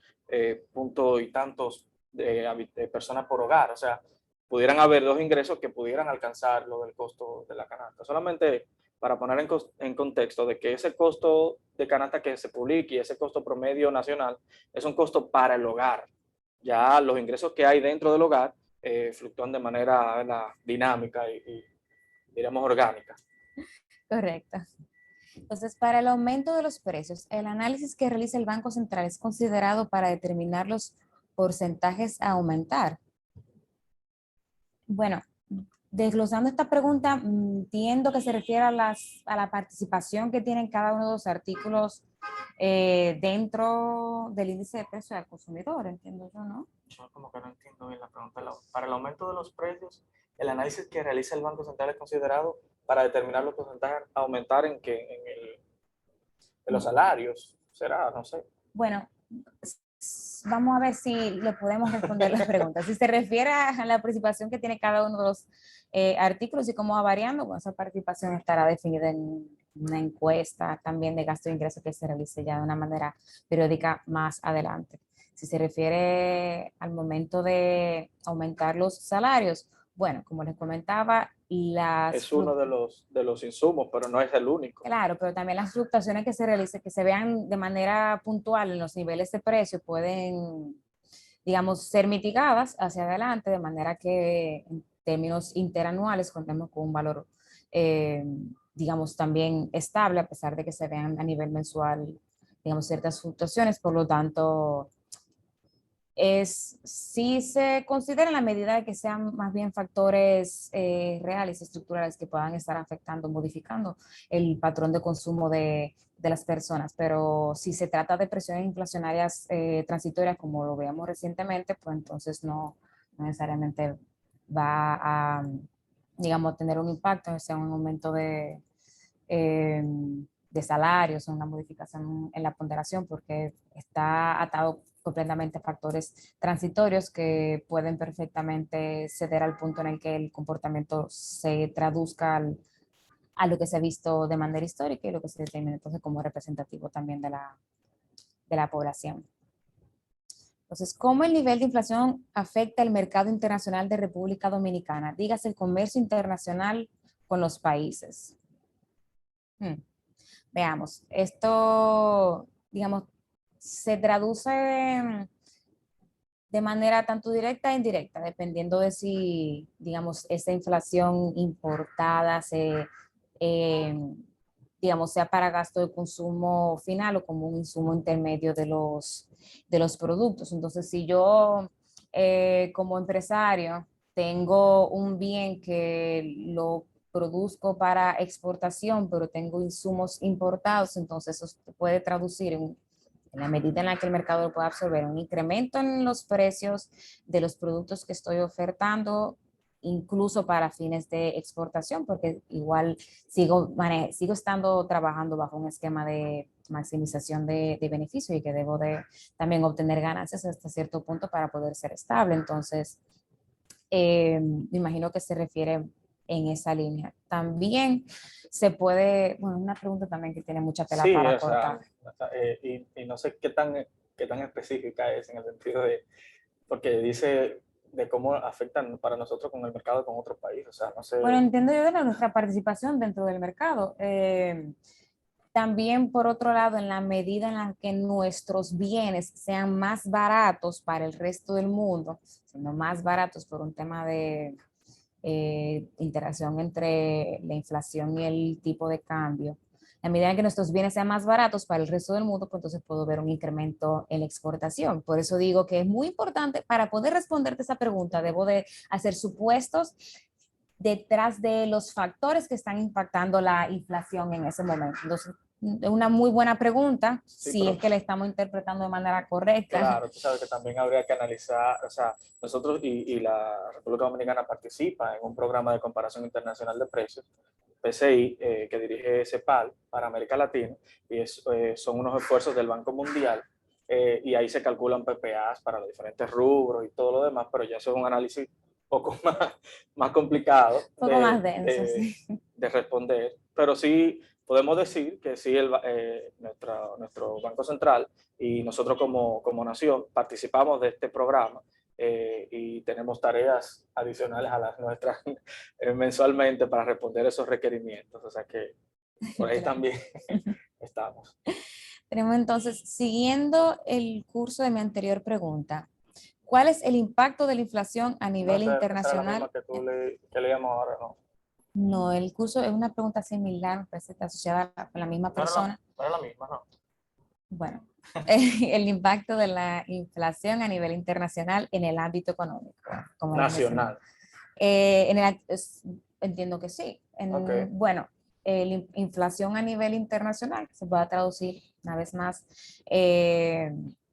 [SPEAKER 2] puntos y tantos de personas por hogar. O sea, pudieran haber dos ingresos que pudieran alcanzar lo del costo de la canasta. Solamente para poner en contexto de que ese costo de canasta que se publique y ese costo promedio nacional es un costo para el hogar. Ya los ingresos que hay dentro del hogar fluctúan de manera, ¿verdad?, dinámica y diríamos orgánica.
[SPEAKER 3] Correcto. Entonces, para el aumento de los precios, el análisis que realiza el Banco Central es considerado para determinar los porcentajes a aumentar. Bueno, desglosando esta pregunta, entiendo que se refiere a la participación que tienen cada uno de los artículos dentro del índice de precio del consumidor, entiendo yo, ¿no?
[SPEAKER 2] Yo como que no entiendo bien la pregunta. Para el aumento de los precios, el análisis que realiza el Banco Central es considerado para determinar los porcentajes a aumentar en los salarios. ¿Será? No sé.
[SPEAKER 3] Bueno, vamos a ver si le podemos responder la pregunta. Si se refiere a la participación que tiene cada uno de los artículos y cómo va variando, bueno, esa participación estará definida en una encuesta también de gasto e ingreso que se realice ya de una manera periódica más adelante. Si se refiere al momento de aumentar los salarios, bueno, como les comentaba,
[SPEAKER 2] Es uno de los insumos, pero no es el único.
[SPEAKER 3] claro, pero también las fluctuaciones que se realicen, que se vean de manera puntual en los niveles de precio, pueden, digamos, ser mitigadas hacia adelante, de manera que en términos interanuales contemos con un valor, digamos, también estable, a pesar de que se vean a nivel mensual, digamos, ciertas fluctuaciones. Por lo tanto, si se considera en la medida de que sean más bien factores reales, estructurales, que puedan estar afectando, modificando el patrón de consumo de las personas. Pero si se trata de presiones inflacionarias transitorias, como lo veamos recientemente, pues entonces no necesariamente va a, digamos, tener un impacto, sea un aumento de salarios o una modificación en la ponderación, porque está atado completamente a factores transitorios que pueden perfectamente ceder al punto en el que el comportamiento se traduzca a lo que se ha visto de manera histórica y lo que se determina entonces como representativo también de la población. Entonces, ¿cómo el nivel de inflación afecta el mercado internacional de República Dominicana? Dígase el comercio internacional con los países. Veamos, esto, digamos, se traduce de manera tanto directa e indirecta, dependiendo de si, digamos, esa inflación importada digamos, sea para gasto de consumo final o como un insumo intermedio de los productos. Entonces, si yo como empresario tengo un bien que lo produzco para exportación, pero tengo insumos importados, entonces eso se puede traducir en la medida en la que el mercado lo pueda absorber, un incremento en los precios de los productos que estoy ofertando, incluso para fines de exportación, porque igual sigo estando trabajando bajo un esquema de maximización de beneficio y que debo de también obtener ganancias hasta cierto punto para poder ser estable. Entonces, me imagino que se refiere en esa línea. También se puede, bueno, una pregunta también que tiene mucha tela
[SPEAKER 2] Sí,
[SPEAKER 3] para
[SPEAKER 2] o sea,
[SPEAKER 3] cortar.
[SPEAKER 2] y no sé qué tan específica es en el sentido de, porque dice de cómo afectan para nosotros con el mercado con otros países, o sea, no sé.
[SPEAKER 3] Bueno, entiendo yo de nuestra participación dentro del mercado. También, por otro lado, en la medida en la que nuestros bienes sean más baratos para el resto del mundo, siendo más baratos por un tema de interacción entre la inflación y el tipo de cambio, la medida en que nuestros bienes sean más baratos para el resto del mundo, pues entonces puedo ver un incremento en la exportación. Por eso digo que es muy importante, para poder responderte esa pregunta, debo de hacer supuestos detrás de los factores que están impactando la inflación en ese momento. Entonces, es una muy buena pregunta,
[SPEAKER 2] Sí,
[SPEAKER 3] si es que la estamos interpretando de manera correcta.
[SPEAKER 2] claro, tú sabes que también habría que analizar, o sea, nosotros y la República Dominicana participa en un programa de comparación internacional de precios, PCI, que dirige CEPAL para América Latina, y son unos esfuerzos del Banco Mundial, y ahí se calculan PPAs para los diferentes rubros y todo lo demás, pero ya eso es un análisis un poco más complicado
[SPEAKER 3] Un poco más denso, sí.
[SPEAKER 2] de responder, pero sí podemos decir que sí, nuestro Banco Central y nosotros como nación participamos de este programa, y tenemos tareas adicionales a las nuestras mensualmente para responder esos requerimientos. O sea que por ahí
[SPEAKER 3] Claro.
[SPEAKER 2] también estamos.
[SPEAKER 3] Tenemos entonces, siguiendo el curso de mi anterior pregunta, ¿cuál es el impacto de la inflación a nivel
[SPEAKER 2] Esa era la misma
[SPEAKER 3] internacional?
[SPEAKER 2] que leíamos ahora, ¿no?
[SPEAKER 3] No, el curso es una pregunta similar, me parece que está asociada con la misma persona.
[SPEAKER 2] No era la misma, ¿no?
[SPEAKER 3] Bueno, el impacto de la inflación a nivel internacional en el ámbito económico, como les mencioné.
[SPEAKER 2] Nacional.
[SPEAKER 3] Entiendo que sí.
[SPEAKER 2] Ok.
[SPEAKER 3] Bueno, inflación a nivel internacional, que se pueda traducir una vez más,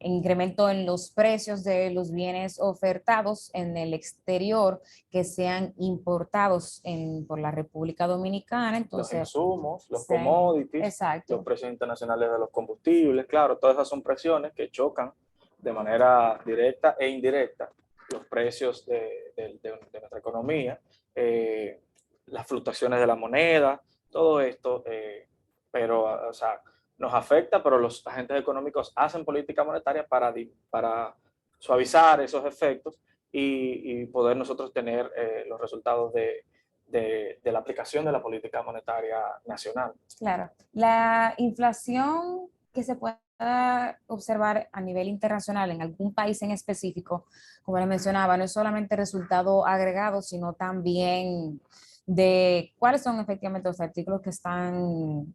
[SPEAKER 3] incremento en los precios de los bienes ofertados en el exterior que sean importados por la República Dominicana. Entonces,
[SPEAKER 2] Los insumos, los
[SPEAKER 3] sí,
[SPEAKER 2] commodities,
[SPEAKER 3] exacto.
[SPEAKER 2] los precios internacionales de los combustibles, claro, todas esas son presiones que chocan de manera directa e indirecta los precios de nuestra economía, las fluctuaciones de la moneda, todo esto, pero, o sea, nos afecta, pero los agentes económicos hacen política monetaria para suavizar esos efectos y poder nosotros tener los resultados de la aplicación de la política monetaria nacional.
[SPEAKER 3] Claro, la inflación que se pueda observar a nivel internacional en algún país en específico, como les mencionaba, no es solamente resultado agregado, sino también de cuáles son efectivamente los artículos que están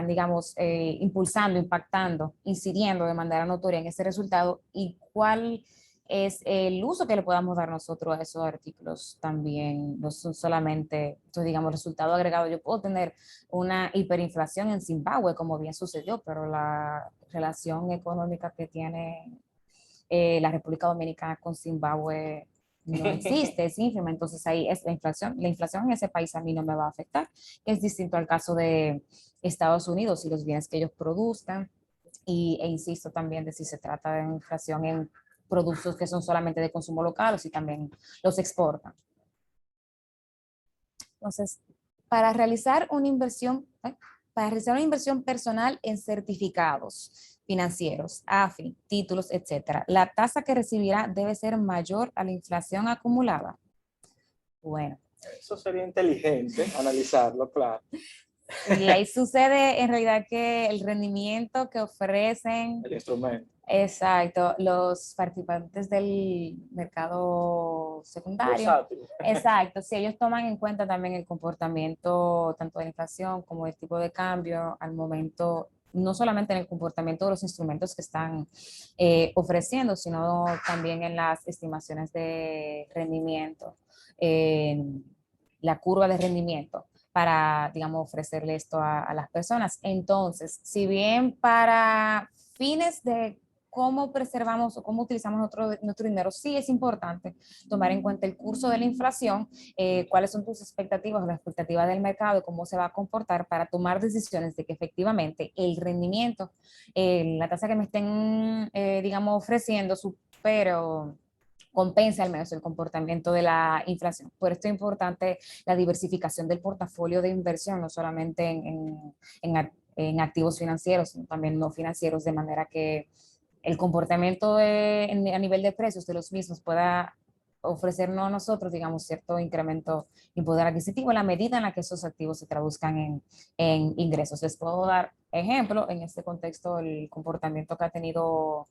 [SPEAKER 3] digamos, impulsando, impactando, incidiendo de manera notoria en ese resultado y cuál es el uso que le podamos dar nosotros a esos artículos también, no son solamente, entonces, digamos, resultado agregado. Yo puedo tener una hiperinflación en Zimbabue, como bien sucedió, pero la relación económica que tiene la República Dominicana con Zimbabue no existe, es ínfima. Entonces ahí es la inflación en ese país a mí no me va a afectar. Es distinto al caso de Estados Unidos y los bienes que ellos produzcan. E insisto también de si se trata de inflación en productos que son solamente de consumo local o si también los exportan. Entonces, para realizar una inversión, personal en certificados financieros, AFI, títulos, etcétera, la tasa que recibirá debe ser mayor a la inflación acumulada. Bueno.
[SPEAKER 2] Eso sería inteligente, analizarlo, claro.
[SPEAKER 3] Y ahí sucede en realidad que el rendimiento que ofrecen
[SPEAKER 2] el instrumento.
[SPEAKER 3] Exacto, los participantes del mercado secundario.
[SPEAKER 2] Versátil.
[SPEAKER 3] Exacto, si ellos toman en cuenta también el comportamiento tanto de la inflación como el tipo de cambio al momento, no solamente en el comportamiento de los instrumentos que están ofreciendo, sino también en las estimaciones de rendimiento, en la curva de rendimiento para, digamos, ofrecerle esto a las personas. Entonces, si bien para fines de cómo preservamos o cómo utilizamos nuestro dinero, sí es importante tomar en cuenta el curso de la inflación, cuáles son tus expectativas, las expectativas del mercado, cómo se va a comportar para tomar decisiones de que efectivamente el rendimiento, la tasa que me estén, digamos, ofreciendo, pero compensa al menos el comportamiento de la inflación. Por esto es importante la diversificación del portafolio de inversión, no solamente en activos financieros, sino también no financieros, de manera que el comportamiento a nivel de precios de los mismos pueda ofrecernos a nosotros, digamos, cierto incremento en poder adquisitivo en la medida en la que esos activos se traduzcan en ingresos. Les puedo dar ejemplo en este contexto, el comportamiento que ha tenido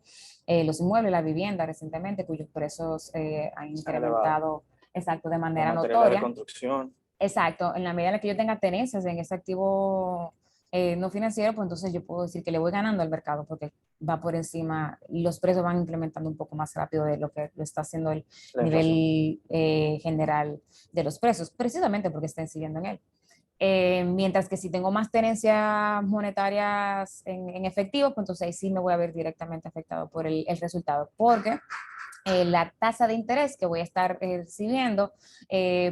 [SPEAKER 3] los inmuebles, la vivienda recientemente, cuyos precios han incrementado, exacto, de manera
[SPEAKER 2] Los materiales de
[SPEAKER 3] notoria.
[SPEAKER 2] construcción.
[SPEAKER 3] Exacto, en la medida en la que yo tenga tenencias en ese activo no financiero, pues entonces yo puedo decir que le voy ganando al mercado porque va por encima, los precios van implementando un poco más rápido de lo que lo está haciendo el
[SPEAKER 2] La inflación.
[SPEAKER 3] nivel general de los precios, precisamente porque está incidiendo en él. Mientras que si tengo más tenencias monetarias en efectivo, pues entonces ahí sí me voy a ver directamente afectado por el resultado, porque la tasa de interés que voy a estar recibiendo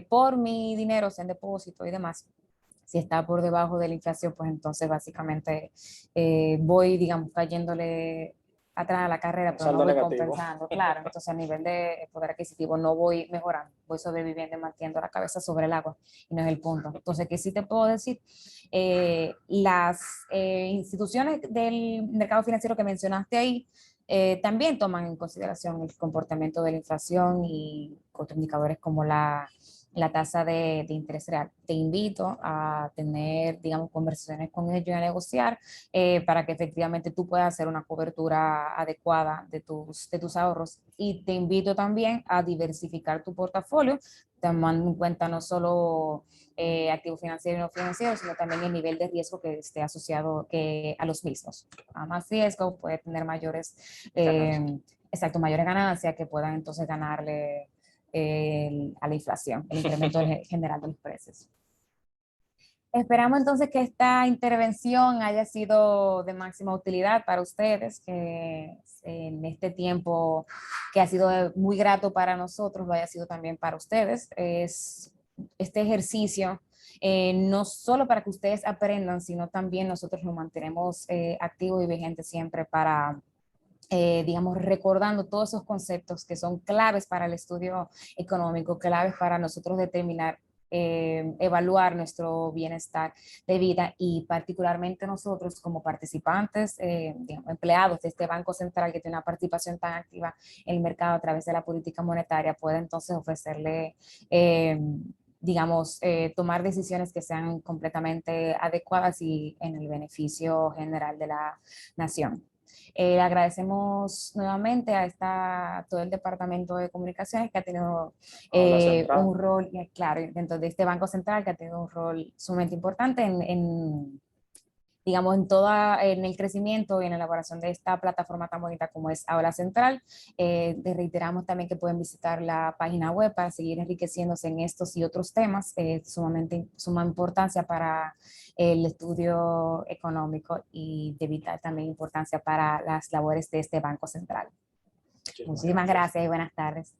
[SPEAKER 3] por mi dinero, sea en depósito y demás, si está por debajo de la inflación, pues entonces básicamente voy, digamos, cayéndole atrás a la carrera, pero no
[SPEAKER 2] Saldo
[SPEAKER 3] voy
[SPEAKER 2] negativo.
[SPEAKER 3] compensando, claro. Entonces a nivel de poder adquisitivo no voy mejorando, voy sobreviviendo y manteniendo la cabeza sobre el agua y no es el punto. Entonces, ¿qué sí te puedo decir? Las instituciones del mercado financiero que mencionaste ahí también toman en consideración el comportamiento de la inflación y otros indicadores como la tasa de interés real. Te invito a tener, digamos, conversaciones con ellos y a negociar para que efectivamente tú puedas hacer una cobertura adecuada de tus ahorros. Y te invito también a diversificar tu portafolio, tomando en cuenta no solo activos financieros y no financieros, sino también el nivel de riesgo que esté asociado a los mismos. A más riesgo puede tener mayores,
[SPEAKER 2] Ganancias.
[SPEAKER 3] exacto, mayores ganancias que puedan entonces ganarle a la inflación, el incremento general de los precios. Esperamos entonces que esta intervención haya sido de máxima utilidad para ustedes, que en este tiempo que ha sido muy grato para nosotros, lo haya sido también para ustedes. Es este ejercicio, no solo para que ustedes aprendan, sino también nosotros lo mantenemos activo y vigente siempre para digamos, recordando todos esos conceptos que son claves para el estudio económico, claves para nosotros determinar, evaluar nuestro bienestar de vida y particularmente nosotros como participantes, digamos, empleados de este Banco Central que tiene una participación tan activa en el mercado a través de la política monetaria, puede entonces ofrecerle digamos, tomar decisiones que sean completamente adecuadas y en el beneficio general de la nación. Agradecemos nuevamente a todo el Departamento de Comunicaciones que ha tenido
[SPEAKER 2] A la central.
[SPEAKER 3] un rol, claro, dentro de este Banco Central que ha tenido un rol sumamente importante digamos, en el crecimiento y en la elaboración de esta plataforma tan bonita como es Aula Central. Les reiteramos también que pueden visitar la página web para seguir enriqueciéndose en estos y otros temas, suma importancia para el estudio económico y de vital también importancia para las labores de este Banco Central.
[SPEAKER 2] Muchísimas
[SPEAKER 3] Muchísimas
[SPEAKER 2] gracias.
[SPEAKER 3] gracias y buenas tardes.